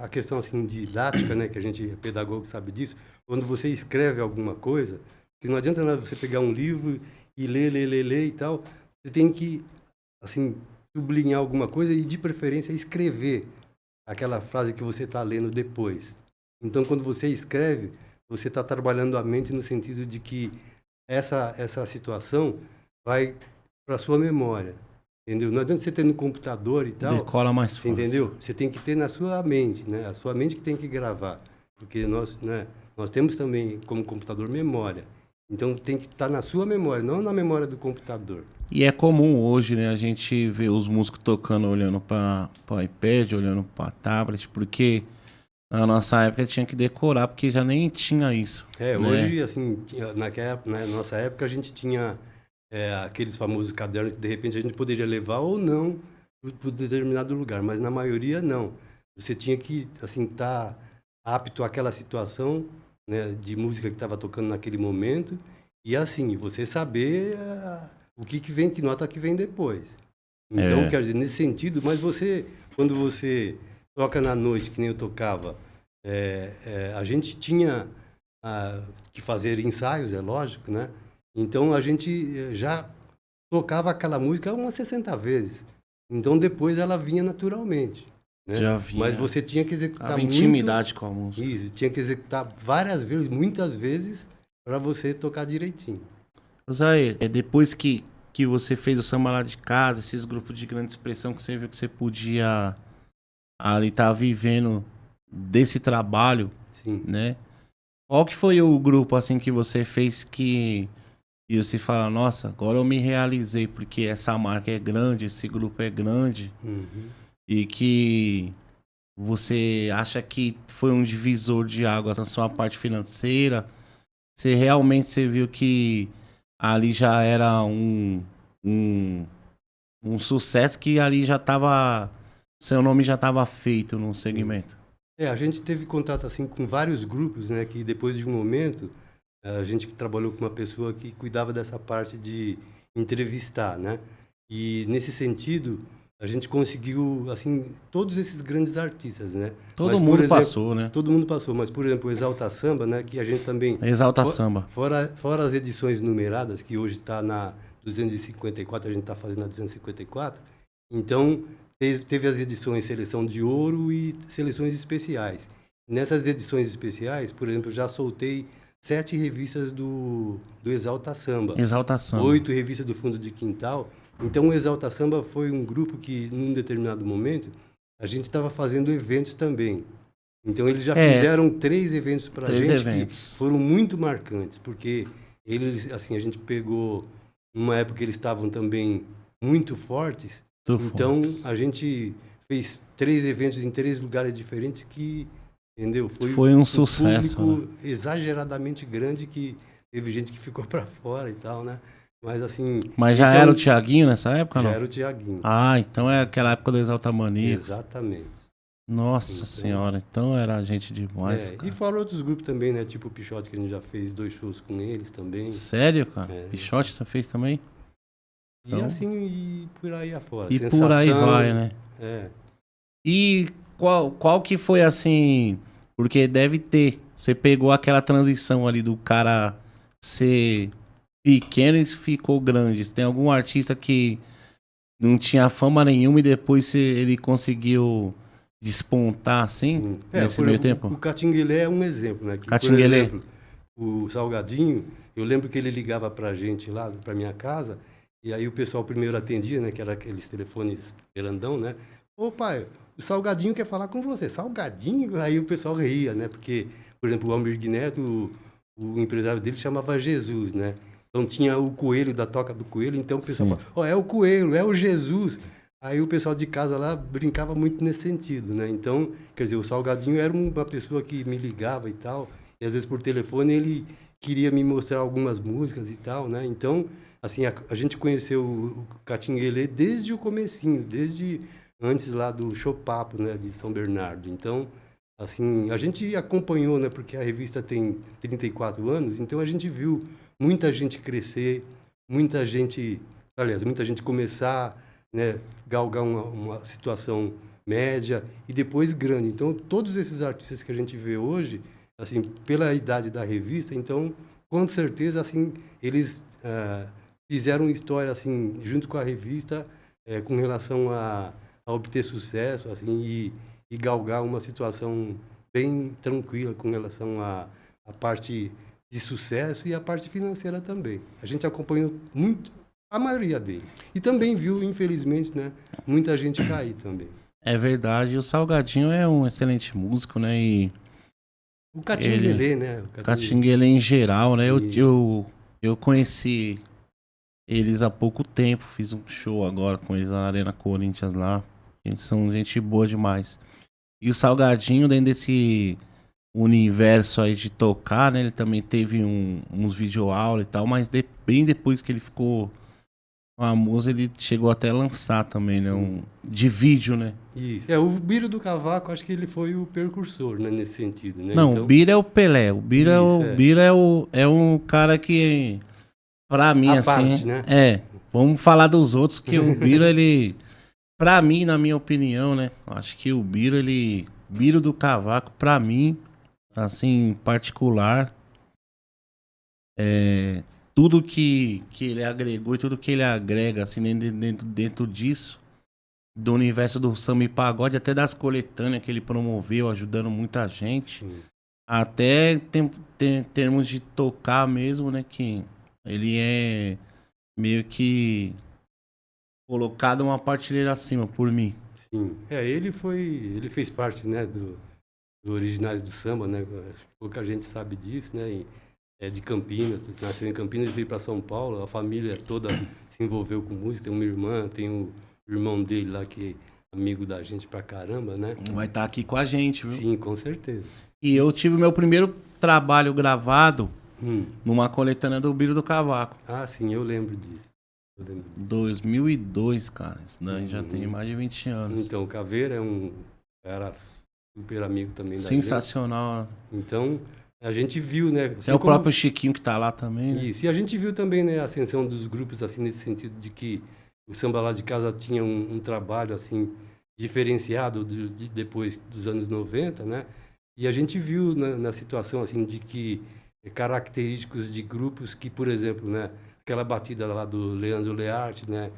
S2: a questão assim didática, né, que a gente é pedagogo sabe disso, quando você escreve alguma coisa, que não adianta nada você pegar um livro e ler e tal, você tem que assim sublinhar alguma coisa e de preferência escrever aquela frase que você está lendo depois. Então, quando você escreve, você está trabalhando a mente no sentido de que essa situação vai para sua memória. Entendeu? Não adianta você ter no computador e tal.
S1: Decora mais fácil.
S2: Entendeu? Você tem que ter na sua mente, né? A sua mente que tem que gravar. Porque nós temos também, como computador, memória. Então tem que estar na sua memória, não na memória do computador.
S1: E é comum hoje, né? A gente ver os músicos tocando, olhando para o iPad, olhando para tablet, porque na nossa época tinha que decorar, porque já nem tinha isso.
S2: Né?
S1: Hoje,
S2: assim, na nossa época a gente tinha aqueles famosos cadernos que de repente a gente poderia levar ou não para determinado lugar, mas na maioria não. Você tinha que assim estar apto àquela situação, né, de música que estava tocando naquele momento e assim você saber o que vem, que nota que vem depois. Então, quer dizer, nesse sentido, mas quando você toca na noite, que nem eu tocava, a gente tinha que fazer ensaios, é lógico, né? Então a gente já tocava aquela música umas 60 vezes. Então depois ela vinha naturalmente. Né?
S1: Já vinha.
S2: Mas você tinha que executar muito.
S1: Intimidade com a música.
S2: Isso, tinha que executar várias vezes, muitas vezes, para você tocar direitinho.
S1: Osair, depois que você fez o Samba Lá de Casa, esses grupos de grande expressão que você viu que você podia ali estar vivendo desse trabalho,
S2: Sim.
S1: Né? Qual que foi o grupo assim que você fez que e você fala, nossa, agora eu me realizei porque essa marca é grande, esse grupo é grande, e que você acha que foi um divisor de águas na sua parte financeira? Você realmente viu que ali já era um sucesso, que ali já estava, seu nome já estava feito no segmento?
S2: A gente teve contato assim com vários grupos, né, que depois de um momento a gente trabalhou com uma pessoa que cuidava dessa parte de entrevistar, né? E nesse sentido a gente conseguiu assim todos esses grandes artistas, né?
S1: Todo mundo passou, né?
S2: Todo mundo passou, mas por exemplo o Exalta Samba, né, que a gente também
S1: Exalta Samba.
S2: Fora as edições numeradas, que hoje está na 254, a gente está fazendo a 254. Então teve as edições Seleção de Ouro e Seleções Especiais. Nessas edições especiais, por exemplo, já soltei 7 revistas do Exalta Samba.
S1: Exalta Samba.
S2: 8 revistas do Fundo de Quintal. Então, o Exalta Samba foi um grupo que, num determinado momento, a gente estava fazendo eventos também. Então, eles já fizeram 3 eventos para a gente que foram muito marcantes, porque eles, assim, a gente pegou numa época que eles estavam também muito fortes. Então, a gente fez 3 eventos em 3 lugares diferentes que, entendeu?
S1: Foi um sucesso,
S2: público,
S1: né?
S2: Exageradamente grande, que teve gente que ficou para fora e tal, né? Mas assim...
S1: Mas já era o Thiaguinho nessa época, não?
S2: Já era o Thiaguinho.
S1: Ah, então é aquela época do Exalta Mania.
S2: Exatamente.
S1: Nossa senhora, então era gente demais.
S2: E fora outros grupos também, né? Tipo o Pichote, que a gente já fez 2 shows com eles também.
S1: Sério, cara? Pichote você fez também?
S2: E então... assim, e por aí afora.
S1: E Sensação, por aí vai, né? E qual que foi assim... Porque deve ter. Você pegou aquela transição ali do cara ser pequeno e ficou grande. Tem algum artista que não tinha fama nenhuma e depois ele conseguiu despontar assim, nesse
S2: por
S1: meio
S2: exemplo,
S1: tempo?
S2: o Catinguelê é um exemplo, né? Que,
S1: Catinguelê.
S2: por exemplo, o Salgadinho, eu lembro que ele ligava pra gente lá, pra minha casa, e aí o pessoal primeiro atendia, né? Que era aqueles telefones grandão, né? Ô pai, o Salgadinho quer falar com você. Salgadinho? Aí o pessoal ria, né? Porque, por exemplo, o Almir Neto, o empresário dele chamava Jesus, né? Então tinha o coelho da Toca do Coelho, então o pessoal
S1: Sim.
S2: falava, ó, é o coelho, é o Jesus. Aí o pessoal de casa lá brincava muito nesse sentido, né? Então, quer dizer, o Salgadinho era uma pessoa que me ligava e tal, e às vezes por telefone ele queria me mostrar algumas músicas e tal, né? Então, assim, a gente conheceu o Catinguelê desde o comecinho, desde antes lá do Chopapo, né, de São Bernardo. Então, assim, a gente acompanhou, né, porque a revista tem 34 anos, então a gente viu muita gente crescer, muita gente, aliás, muita gente começar, né, galgar uma situação média e depois grande. Então, todos esses artistas que a gente vê hoje, assim, pela idade da revista, então, com certeza, assim, eles fizeram história, assim, junto com a revista, com relação a obter sucesso, assim, e galgar uma situação bem tranquila com relação à parte de sucesso e a parte financeira também. A gente acompanhou muito a maioria deles. E também viu, infelizmente, né, muita gente cair também.
S1: É verdade, o Salgadinho é um excelente músico, né? E
S2: o Catinguelê, né?
S1: O Catinguelê em geral, né?
S2: E...
S1: Eu conheci eles há pouco tempo, fiz um show agora com eles na Arena Corinthians lá. Eles são gente boa demais. E o Salgadinho, dentro desse universo aí de tocar, né? Ele também teve uns videoaulas e tal, mas bem depois que ele ficou famoso, ele chegou até a lançar também, né? De vídeo, né?
S2: Isso. O Biro do Cavaco, acho que ele foi o precursor, né? Nesse sentido, né?
S1: Não,
S2: então...
S1: o Biro é o Pelé. O Biro é um cara que, pra mim, assim...
S2: parte, né?
S1: Vamos falar dos outros, que o Biro, ele... Pra mim, na minha opinião, né? Acho que o Biro, Biro do Cavaco, pra mim, assim, em particular, tudo que ele agregou e tudo que ele agrega, assim, dentro disso, do universo do samba e pagode, até das coletâneas que ele promoveu, ajudando muita gente, até tem termos de tocar mesmo, né? Que ele é meio que colocado uma prateleira acima por mim.
S2: Sim. Ele fez parte, né, do Originais do Samba, né? Pouca gente sabe disso, né? É de Campinas, nasceu em Campinas e veio para São Paulo. A família toda se envolveu com música. Tem uma irmã, tem o irmão dele lá que é amigo da gente pra caramba, né?
S1: Vai estar aqui com a gente, viu?
S2: Sim, com certeza.
S1: E eu tive meu primeiro trabalho gravado numa coletânea do Biro do Cavaco.
S2: Ah, sim, eu lembro disso.
S1: 2002, cara. Isso daí já tem mais de 20 anos.
S2: Então, o Caveira era super amigo também da
S1: sensacional.
S2: gente. Então, a gente viu, né?
S1: Assim, o próprio Chiquinho que tá lá também. Né?
S2: Isso. E a gente viu também, né, a ascensão dos grupos, assim, nesse sentido de que o Samba Lá de Casa tinha um trabalho, assim, diferenciado depois dos anos 90, né? E a gente viu na situação, assim, de que característicos de grupos que, por exemplo, né, aquela batida lá do Leandro Learte, né?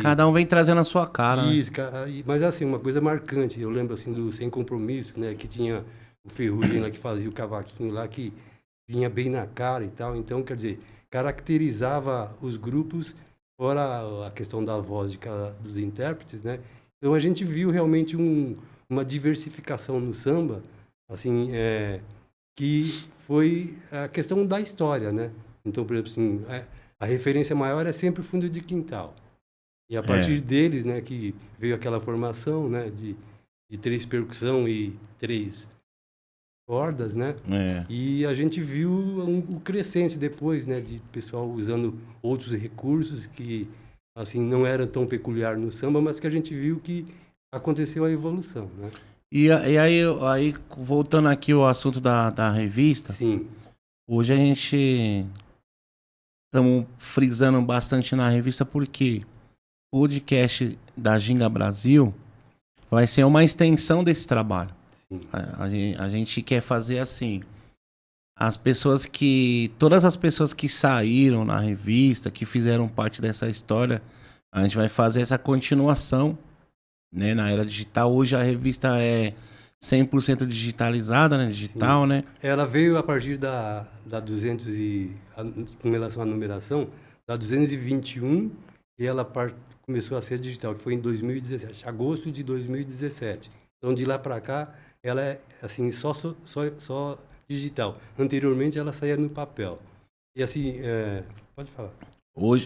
S1: Cada um vem trazendo a sua cara.
S2: Isso,
S1: né?
S2: Mas assim, uma coisa marcante, eu lembro assim do Sem Compromisso, né? Que tinha o Ferrugem lá que fazia o cavaquinho lá, que vinha bem na cara e tal. Então, quer dizer, caracterizava os grupos, fora a questão da voz dos intérpretes, né? Então a gente viu realmente uma diversificação no samba, assim, que foi a questão da história, né? Então, por exemplo, assim, a referência maior é sempre o Fundo de Quintal. E a partir deles, né, que veio aquela formação, né, de 3 percussão e 3 cordas, né? E a gente viu um crescente depois, né, de pessoal usando outros recursos que, assim, não era tão peculiar no samba, mas que a gente viu que aconteceu a evolução, né?
S1: E aí, voltando aqui ao assunto da revista,
S2: sim,
S1: hoje a gente estamos frisando bastante na revista porque o podcast da Ginga Brasil vai ser uma extensão desse trabalho.
S2: sim.
S1: A gente quer fazer assim, todas as pessoas que saíram na revista, que fizeram parte dessa história, a gente vai fazer essa continuação né? Na era digital. Hoje a revista é 100% digitalizada, né? Digital, né?
S2: Ela veio a partir da 200 com relação à numeração, da 221, e ela começou a ser digital, que foi em 2017, agosto de 2017. Então, de lá para cá, ela é assim, só digital. Anteriormente, ela saía no papel. E assim, pode falar.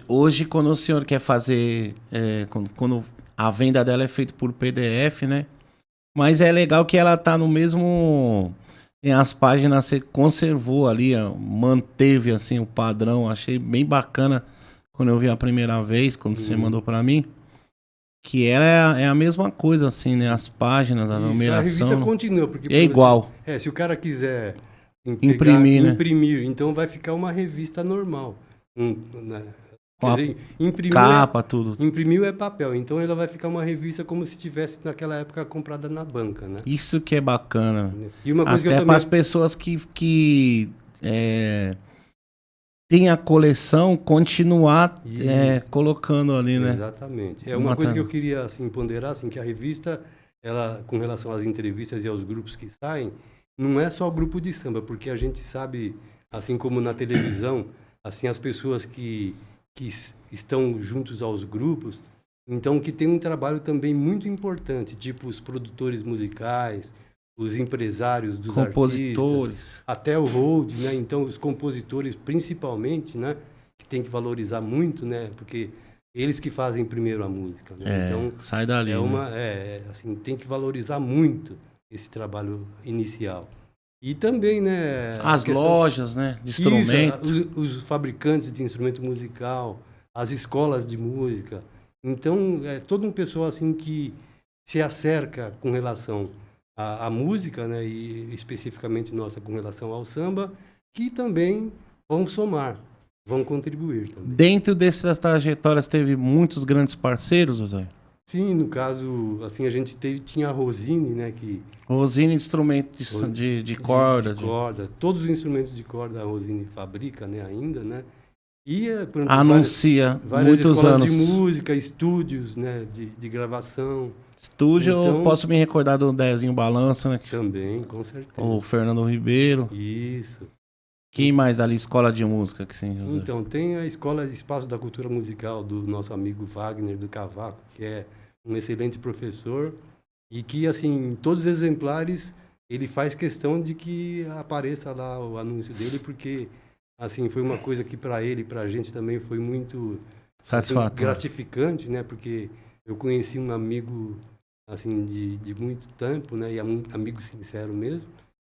S1: Hoje, quando o senhor quer fazer, quando a venda dela é feita por PDF, né? Mas é legal que ela tá no mesmo... Tem as páginas, você conservou ali, ó, manteve assim o padrão. Achei bem bacana quando eu vi a primeira vez, quando você mandou para mim. Que ela é a mesma coisa, assim, né? As páginas, a numeração.
S2: A revista continua, porque...
S1: É igual.
S2: Se o cara quiser
S1: imprimir, né?
S2: Imprimir, então vai ficar uma revista normal. Né?
S1: Quer
S2: dizer,
S1: capa, tudo.
S2: Imprimiu é papel, então ela vai ficar uma revista como se tivesse naquela época comprada na banca, né?
S1: Isso que é bacana.
S2: E uma coisa
S1: até
S2: que eu também...
S1: para as pessoas que tem a coleção, continuar colocando ali, né?
S2: Exatamente. É uma coisa que eu queria assim, ponderar, assim, que a revista, ela, com relação às entrevistas e aos grupos que saem, não é só grupo de samba, porque a gente sabe, assim como na televisão, assim, as pessoas que estão juntos aos grupos, então que tem um trabalho também muito importante, tipo os produtores musicais, os empresários dos artistas, até o hold, né? Então os compositores principalmente, né? Que tem que valorizar muito, né? Porque eles que fazem primeiro a música, né? Então
S1: sai dali.
S2: Assim, tem que valorizar muito esse trabalho inicial. E também, né?
S1: As lojas, né? De instrumento.
S2: Isso, os fabricantes de instrumento musical, as escolas de música. Então, é todo um pessoal assim que se acerca com relação à música, né? E especificamente nossa com relação ao samba, que também vão somar, vão contribuir também.
S1: Dentro dessas trajetórias teve muitos grandes parceiros, José?
S2: Sim, no caso, assim, a gente tinha a Rosine, né, que...
S1: Rosine, instrumento de corda.
S2: De corda. Todos os instrumentos de corda a Rosine fabrica, né, ainda, né? E
S1: anuncia
S2: várias
S1: muitos
S2: escolas
S1: anos.
S2: De música, estúdios, né, de gravação.
S1: Estúdio, então, eu posso me recordar do Dezinho Balança, né?
S2: Também, com certeza.
S1: O Fernando Ribeiro.
S2: Isso.
S1: Quem mais dali? Escola de música? Que sim, José?
S2: Então, tem a Escola de Espaço da Cultura Musical do nosso amigo Wagner do Cavaco, que é um excelente professor e que, assim, em todos os exemplares, ele faz questão de que apareça lá o anúncio dele, porque, assim, foi uma coisa que para ele e para a gente também foi muito
S1: satisfatório,
S2: gratificante, né? Porque eu conheci um amigo, assim, de muito tempo, né? E um amigo sincero mesmo.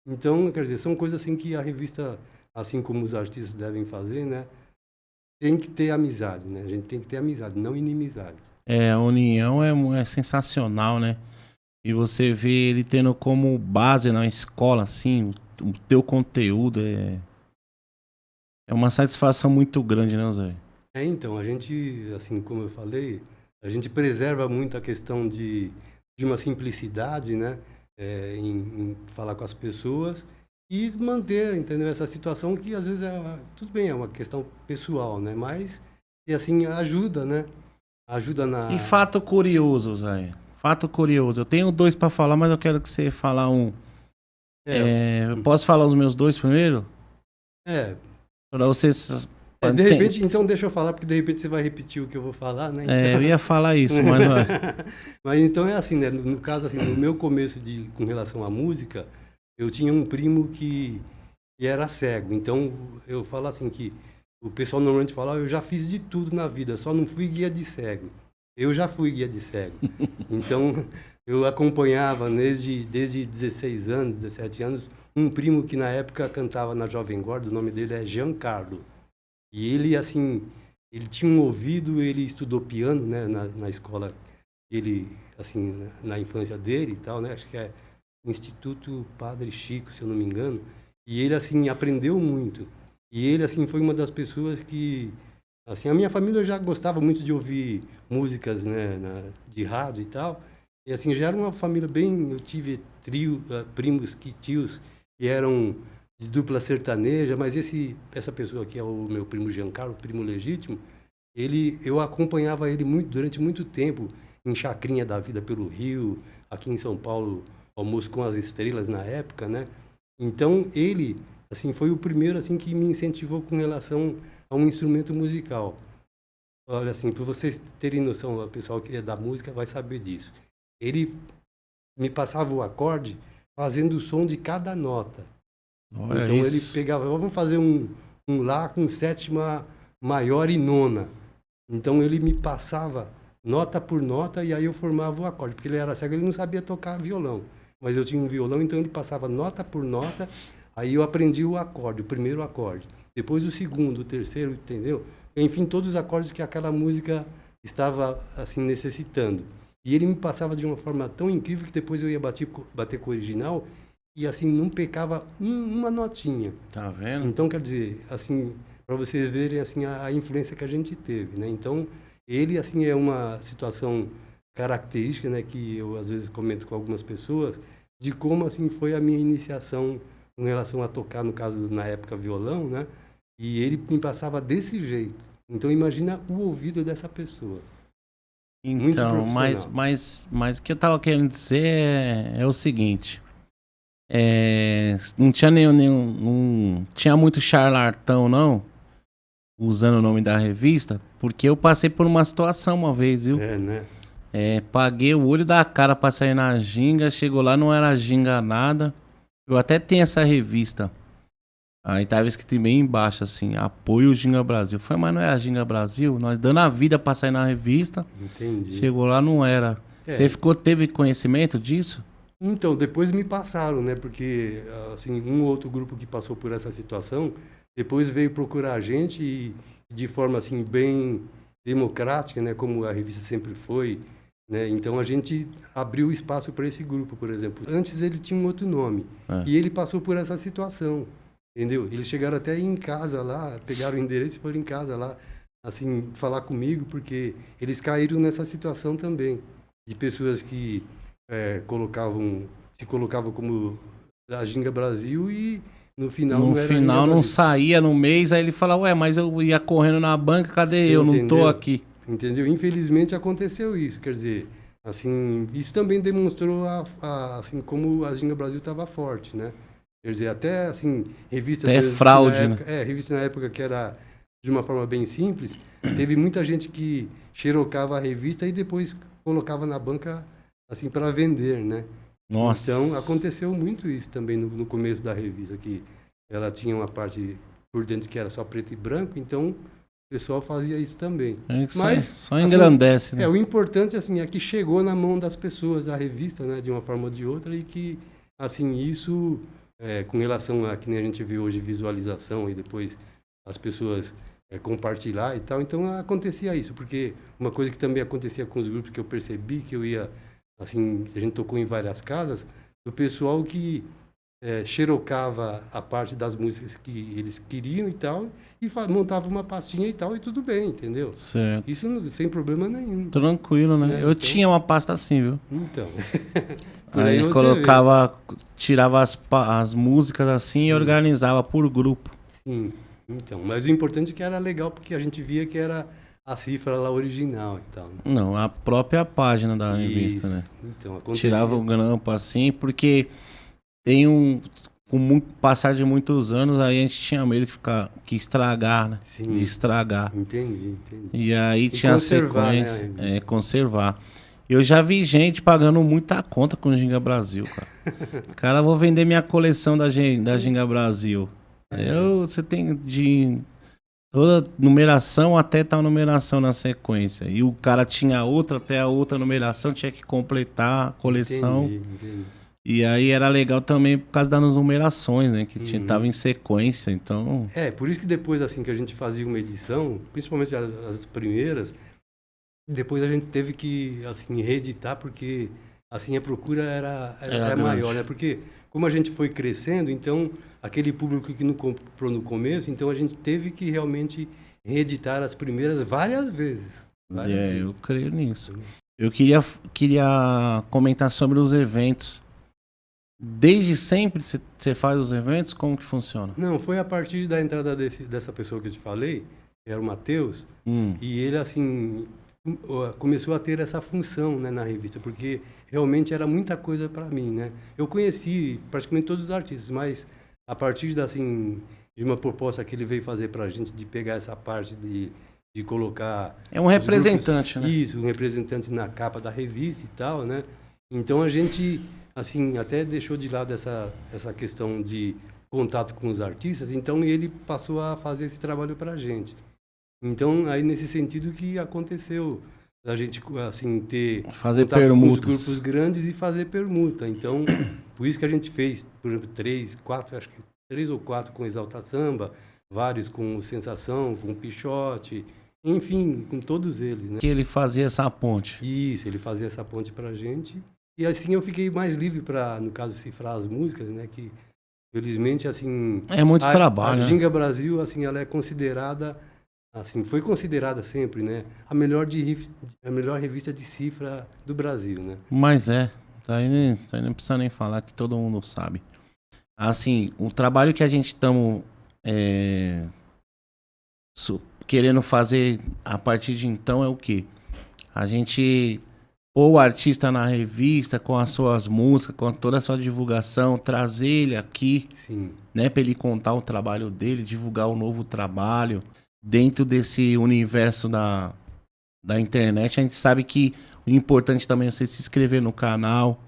S2: Então, quer dizer, são coisas assim que a revista, assim como os artistas devem fazer, né? Tem que ter amizade, né? A gente tem que ter amizade, não inimizade.
S1: A união é sensacional, né? E você vê ele tendo como base na escola, assim, o teu conteúdo é uma satisfação muito grande, né, Zé?
S2: Então, a gente, assim como eu falei, a gente preserva muito a questão de uma simplicidade, né? Em falar com as pessoas e manter, entendeu? Essa situação que às vezes tudo bem, é uma questão pessoal, né? Mas, e assim, ajuda, né? Ajuda na...
S1: E fato curioso, Zé. Fato curioso. Eu tenho dois para falar, mas eu quero que você falar um. Eu posso falar os meus dois primeiro? Para vocês...
S2: de repente, então deixa eu falar, porque de repente você vai repetir o que eu vou falar, né? Então...
S1: eu ia falar isso, mas não é.
S2: Mas então é assim, né? No caso, assim, no meu começo com relação à música, eu tinha um primo que era cego. Então, eu falo assim que o pessoal normalmente fala, eu já fiz de tudo na vida, só não fui guia de cego. Eu já fui guia de cego. Então, eu acompanhava desde 16 anos, 17 anos, um primo que na época cantava na Jovem Guarda, o nome dele é Giancarlo. E ele, assim, ele tinha um ouvido, ele estudou piano, né, na escola, ele, assim, na infância dele e tal, né, acho que é Instituto Padre Chico, se eu não me engano. E ele, assim, aprendeu muito. E ele, assim, foi uma das pessoas que... Assim, a minha família já gostava muito de ouvir músicas, né, de rádio e tal. E, assim, já era uma família bem... Eu tive primos, tios, que eram de dupla sertaneja, mas essa pessoa aqui é o meu primo Giancarlo, primo legítimo, eu acompanhava ele durante muito tempo. em chacrinha da vida pelo Rio, aqui em São Paulo, Almoço com as Estrelas na época, né? Então, ele, assim, foi o primeiro, assim, que me incentivou com relação a um instrumento musical. Olha, assim, para vocês terem noção, o pessoal que é da música vai saber disso. Ele me passava o acorde fazendo o som de cada nota.
S1: Olha
S2: então
S1: isso.
S2: ele pegava, vamos fazer um Lá com sétima maior e nona. Então ele me passava nota por nota e aí eu formava o acorde, porque ele era cego, ele não sabia tocar violão. Mas eu tinha um violão, então ele passava nota por nota, aí eu aprendi o acorde, o primeiro acorde. Depois o segundo, o terceiro, entendeu? Enfim, todos os acordes que aquela música estava assim necessitando. E ele me passava de uma forma tão incrível que depois eu ia bater com o original e assim não pecava uma notinha.
S1: Tá vendo?
S2: Então, quer dizer, assim, para vocês verem assim a influência que a gente teve, né? Então, ele assim é uma situação característica, né, que eu às vezes comento com algumas pessoas, de como assim foi a minha iniciação com relação a tocar, no caso na época violão, né? E ele me passava desse jeito. Então imagina o ouvido dessa pessoa.
S1: Então, mas o que eu tava querendo dizer é o seguinte. Não tinha não tinha muito charlatão, não, usando o nome da revista, porque eu passei por uma situação uma vez, viu?
S2: Né?
S1: Paguei o olho da cara pra sair na ginga, chegou lá, não era ginga nada. Eu até tenho essa revista. Aí tava escrito bem embaixo, assim, apoio Ginga Brasil. Foi, mas não é a Ginga Brasil? Nós dando a vida pra sair na revista.
S2: Entendi.
S1: Chegou lá, não era. Você teve conhecimento disso?
S2: Então, depois me passaram, né? Porque, assim, um outro grupo que passou por essa situação, depois veio procurar a gente e, de forma, assim, bem democrática, né? Como a revista sempre foi, né? Então, a gente abriu espaço para esse grupo, por exemplo. Antes ele tinha um outro nome. E ele passou por essa situação, entendeu? Eles chegaram até em casa lá, pegaram o endereço e foram em casa lá, assim, falar comigo, porque eles caíram nessa situação também, de pessoas que se colocavam como a Ginga Brasil e no final
S1: no
S2: não era
S1: final não
S2: Brasil.
S1: Saía no mês, aí ele falava, ué, mas eu ia correndo na banca, cadê
S2: Você
S1: eu?
S2: entendeu?
S1: Não tô aqui.
S2: Entendeu? Infelizmente aconteceu isso, quer dizer, assim, isso também demonstrou assim, como a Ginga Brasil estava forte, né? Quer dizer, até assim, revistas...
S1: Até fraude,
S2: época, né? Revista na época que era de uma forma bem simples, teve muita gente que xerocava a revista e depois colocava na banca, assim, para vender, né?
S1: Nossa.
S2: Então, aconteceu muito isso também no começo da revista, que ela tinha uma parte por dentro que era só preto e branco, então o pessoal fazia isso também.
S1: Mas só engrandece,
S2: assim,
S1: né?
S2: O importante, assim, é que chegou na mão das pessoas a revista, né, de uma forma ou de outra, e que, assim, isso, com relação a que nem a gente vê hoje, visualização, e depois as pessoas compartilhar e tal, então acontecia isso, porque uma coisa que também acontecia com os grupos que eu percebi, que eu ia, assim, a gente tocou em várias casas, do pessoal que xerocava a parte das músicas que eles queriam e tal, e montava uma pastinha e tal, e tudo bem, entendeu?
S1: Certo.
S2: Isso sem problema nenhum.
S1: Tranquilo, né? Eu tinha uma pasta assim, viu?
S2: Então.
S1: aí colocava, tirava as músicas assim e organizava por grupo.
S2: Sim, então. Mas o importante é que era legal, porque a gente via que era a cifra lá original e tal. Né?
S1: Não, a própria página da revista, né?
S2: Então, acontecia.
S1: Tirava o grampo assim, porque com muito passar de muitos anos, aí a gente tinha medo que estragar, né?
S2: Sim.
S1: De estragar.
S2: Entendi.
S1: E aí tinha a sequência, né, conservar. Eu já vi gente pagando muita conta com o Ginga Brasil, cara. Cara, vou vender minha coleção da Ginga Brasil. Você tem de toda numeração até tal numeração na sequência. E o cara tinha outra, até a outra numeração, tinha que completar a coleção.
S2: Entendi.
S1: E aí era legal também por causa das numerações, né? Que tava em sequência, então...
S2: por isso que depois, assim, que a gente fazia uma edição, principalmente as primeiras, depois a gente teve que, assim, reeditar, porque, assim, a procura era maior, né? Porque, como a gente foi crescendo, então, aquele público que não comprou no começo, então a gente teve que realmente reeditar as primeiras várias vezes.
S1: Eu creio nisso. Eu queria comentar sobre os eventos. Desde sempre você faz os eventos? Como que funciona?
S2: Não, foi a partir da entrada dessa pessoa que eu te falei, que era o Matheus, e ele, assim, começou a ter essa função, né, na revista, porque realmente era muita coisa para mim, né? Eu conheci praticamente todos os artistas, mas a partir assim, de uma proposta que ele veio fazer para a gente, de pegar essa parte de colocar...
S1: É um representante,
S2: grupos,
S1: né?
S2: Isso, um representante na capa da revista e tal, né? Então a gente, assim, até deixou de lado essa questão de contato com os artistas, então ele passou a fazer esse trabalho para a gente. Então, aí nesse sentido que aconteceu, a gente, assim, ter
S1: fazer
S2: contato
S1: permutas
S2: com os grupos grandes e fazer permuta. Então, por isso que a gente fez, por exemplo, 3 ou 4 com Exalta Samba, vários com Sensação, com Pichote, enfim, com todos eles, né?
S1: Que ele fazia essa ponte.
S2: Isso, ele fazia essa ponte pra gente. E assim eu fiquei mais livre para, no caso, cifrar as músicas, né? Que, felizmente, assim...
S1: É muito trabalho,
S2: A
S1: né?
S2: Ginga Brasil, assim, ela é considerada... Assim, foi considerada sempre, né, a melhor revista de cifra do Brasil, né?
S1: Mas aí não precisa nem falar que todo mundo sabe. Assim, o trabalho que a gente estamos querendo fazer a partir de então é o quê? A gente pôr o artista na revista com as suas músicas, com toda a sua divulgação, trazer ele aqui,
S2: Sim,
S1: né, para ele contar o trabalho dele, divulgar o novo trabalho. Dentro desse universo da internet, a gente sabe que o importante também é você se inscrever no canal,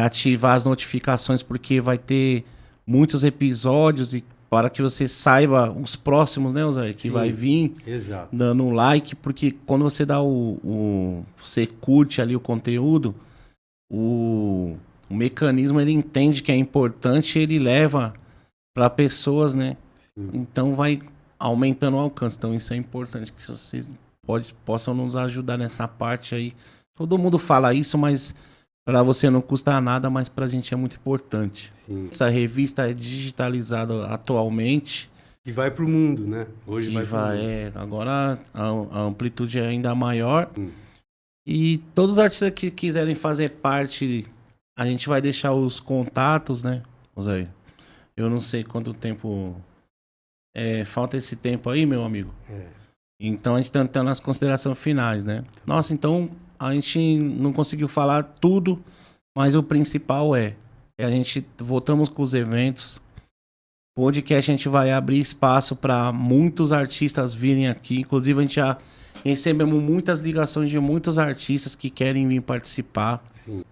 S1: ativar as notificações, porque vai ter muitos episódios e para que você saiba os próximos, né, Zé, que
S2: sim,
S1: vai vir,
S2: exato.
S1: dando um like, porque quando você dá você curte ali o conteúdo, o mecanismo ele entende que é importante, ele leva para pessoas, né?
S2: Sim.
S1: Então vai aumentando o alcance. Então isso é importante, que vocês possam nos ajudar nessa parte aí. Todo mundo fala isso, mas para você não custa nada, mas pra gente é muito importante.
S2: Sim.
S1: Essa revista é digitalizada atualmente.
S2: E vai pro mundo, né? Hoje
S1: E
S2: vai pro mundo.
S1: agora a amplitude é ainda maior.
S2: Sim.
S1: E todos os artistas que quiserem fazer parte, a gente vai deixar os contatos, né, Zé? Eu não sei quanto tempo... falta esse tempo aí, meu amigo. Então a gente tá entrando nas considerações finais, né? Nossa, então a gente não conseguiu falar tudo, mas o principal é a gente voltamos com os eventos. Podcast a gente vai abrir espaço para muitos artistas virem aqui. Inclusive a gente já recebemos muitas ligações de muitos artistas que querem vir participar.
S2: Sim.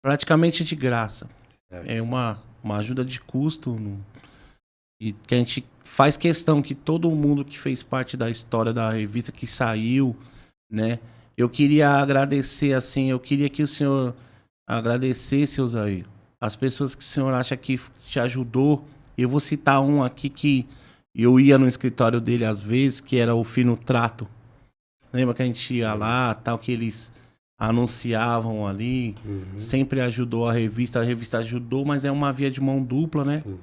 S1: Praticamente de graça.
S2: Certo.
S1: É uma ajuda de custo. E que a gente faz questão que todo mundo que fez parte da história da revista, que saiu, né? Eu queria agradecer, assim, eu queria que o senhor agradecesse, Osair, as pessoas que o senhor acha que te ajudou. Eu vou citar um aqui que eu ia no escritório dele às vezes, que era o Fino Trato. Lembra que a gente ia lá, tal, que eles anunciavam ali, sempre ajudou a revista ajudou, mas é uma via de mão dupla, né?
S2: Sim.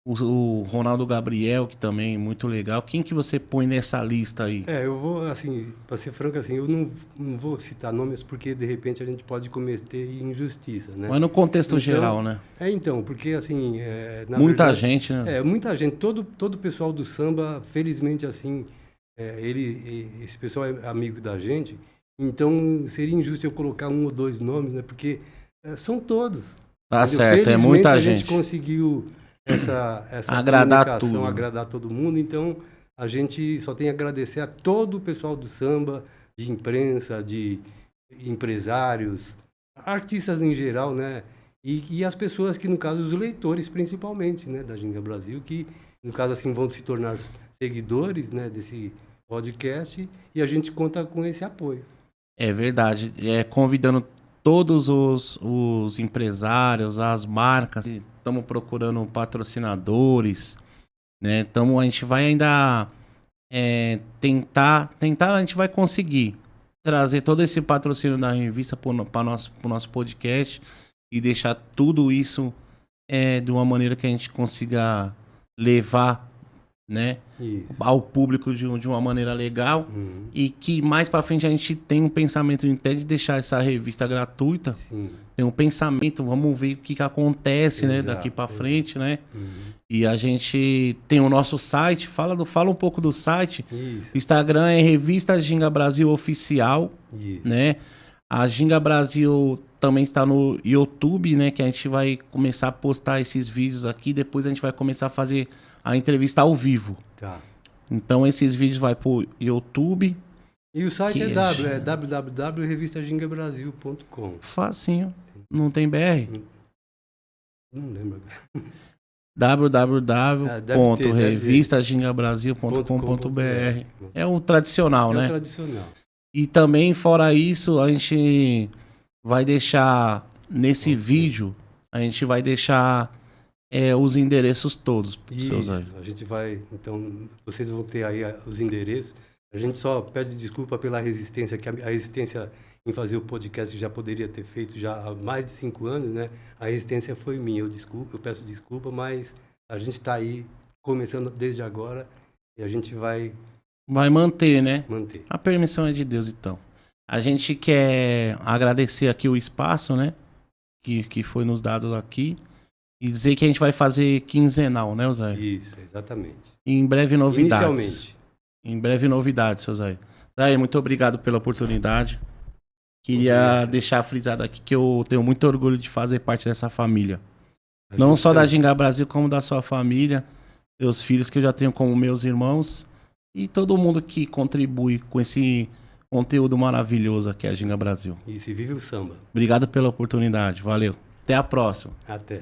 S1: O Ronaldo Gabriel, que também é muito legal. Quem que você põe nessa lista aí?
S2: Eu vou, assim, para ser franco, assim, eu não vou citar nomes porque, de repente, a gente pode cometer injustiça, né?
S1: Mas no contexto
S2: então,
S1: geral, né?
S2: Então, porque, assim...
S1: muita
S2: verdade,
S1: gente, né?
S2: Muita gente. Todo o pessoal do samba, felizmente, assim, esse pessoal é amigo da gente, então seria injusto eu colocar 1 ou 2 nomes, né? Porque são todos.
S1: Tá
S2: entendeu?
S1: certo, é muita
S2: a
S1: gente.
S2: gente conseguiu essa
S1: agradar
S2: comunicação,
S1: tudo.
S2: agradar todo mundo. Então, a gente só tem a agradecer a todo o pessoal do samba, de imprensa, de empresários, artistas em geral, né? E as pessoas que, no caso, os leitores, principalmente, né? Da Ginga Brasil, que, no caso, assim, vão se tornar seguidores, né? Desse podcast, e a gente conta com esse apoio.
S1: É verdade. Convidando todos os empresários, as marcas, estamos procurando patrocinadores, né? A gente vai ainda tentar, a gente vai conseguir trazer todo esse patrocínio da revista para o nosso podcast e deixar tudo isso de uma maneira que a gente consiga levar né?
S2: Isso.
S1: Ao público de uma maneira legal. E que mais pra frente a gente tem um pensamento até de deixar essa revista gratuita.
S2: Sim.
S1: Tem um pensamento, vamos ver o que acontece, né? Daqui pra frente, né? E a gente tem o nosso site, fala um pouco do site.
S2: Isso.
S1: O Instagram é Revista Ginga Brasil Oficial,
S2: Isso.
S1: né? A Ginga Brasil também está no YouTube, né? Que a gente vai começar a postar esses vídeos aqui. Depois a gente vai começar a fazer a entrevista ao vivo.
S2: Tá.
S1: Então esses vídeos vai pro YouTube.
S2: E o site
S1: Que
S2: é www.revistagingabrasil.com.
S1: Facinho. Não tem BR?
S2: Não lembro.
S1: www.revistagingabrasil.com.br. É o tradicional, né?
S2: É o tradicional.
S1: E também, fora isso, a gente vai deixar nesse vídeo, a gente vai deixar os endereços todos.
S2: Isso, a gente vai, então, vocês vão ter aí os endereços. A gente só pede desculpa pela resistência, que a resistência em fazer o podcast já poderia ter feito já há mais de 5 anos, né? A resistência foi minha, eu peço desculpa, mas a gente está aí começando desde agora e a gente vai
S1: manter, né?
S2: Manter.
S1: A permissão é de Deus, então. A gente quer agradecer aqui o espaço, né? Que foi nos dado aqui. E dizer que a gente vai fazer quinzenal, né, Zé?
S2: Isso, exatamente.
S1: E em breve novidades.
S2: Inicialmente.
S1: Em breve novidades, seu Zé. Zé, muito obrigado pela oportunidade. Queria deixar frisado aqui que eu tenho muito orgulho de fazer parte dessa família. Não só da Ginga Brasil, como da sua família. Meus filhos que eu já tenho como meus irmãos. E todo mundo que contribui com esse conteúdo maravilhoso aqui, a Ginga Brasil.
S2: Isso, e vive o samba.
S1: Obrigado pela oportunidade. Valeu. Até a próxima.
S2: Até.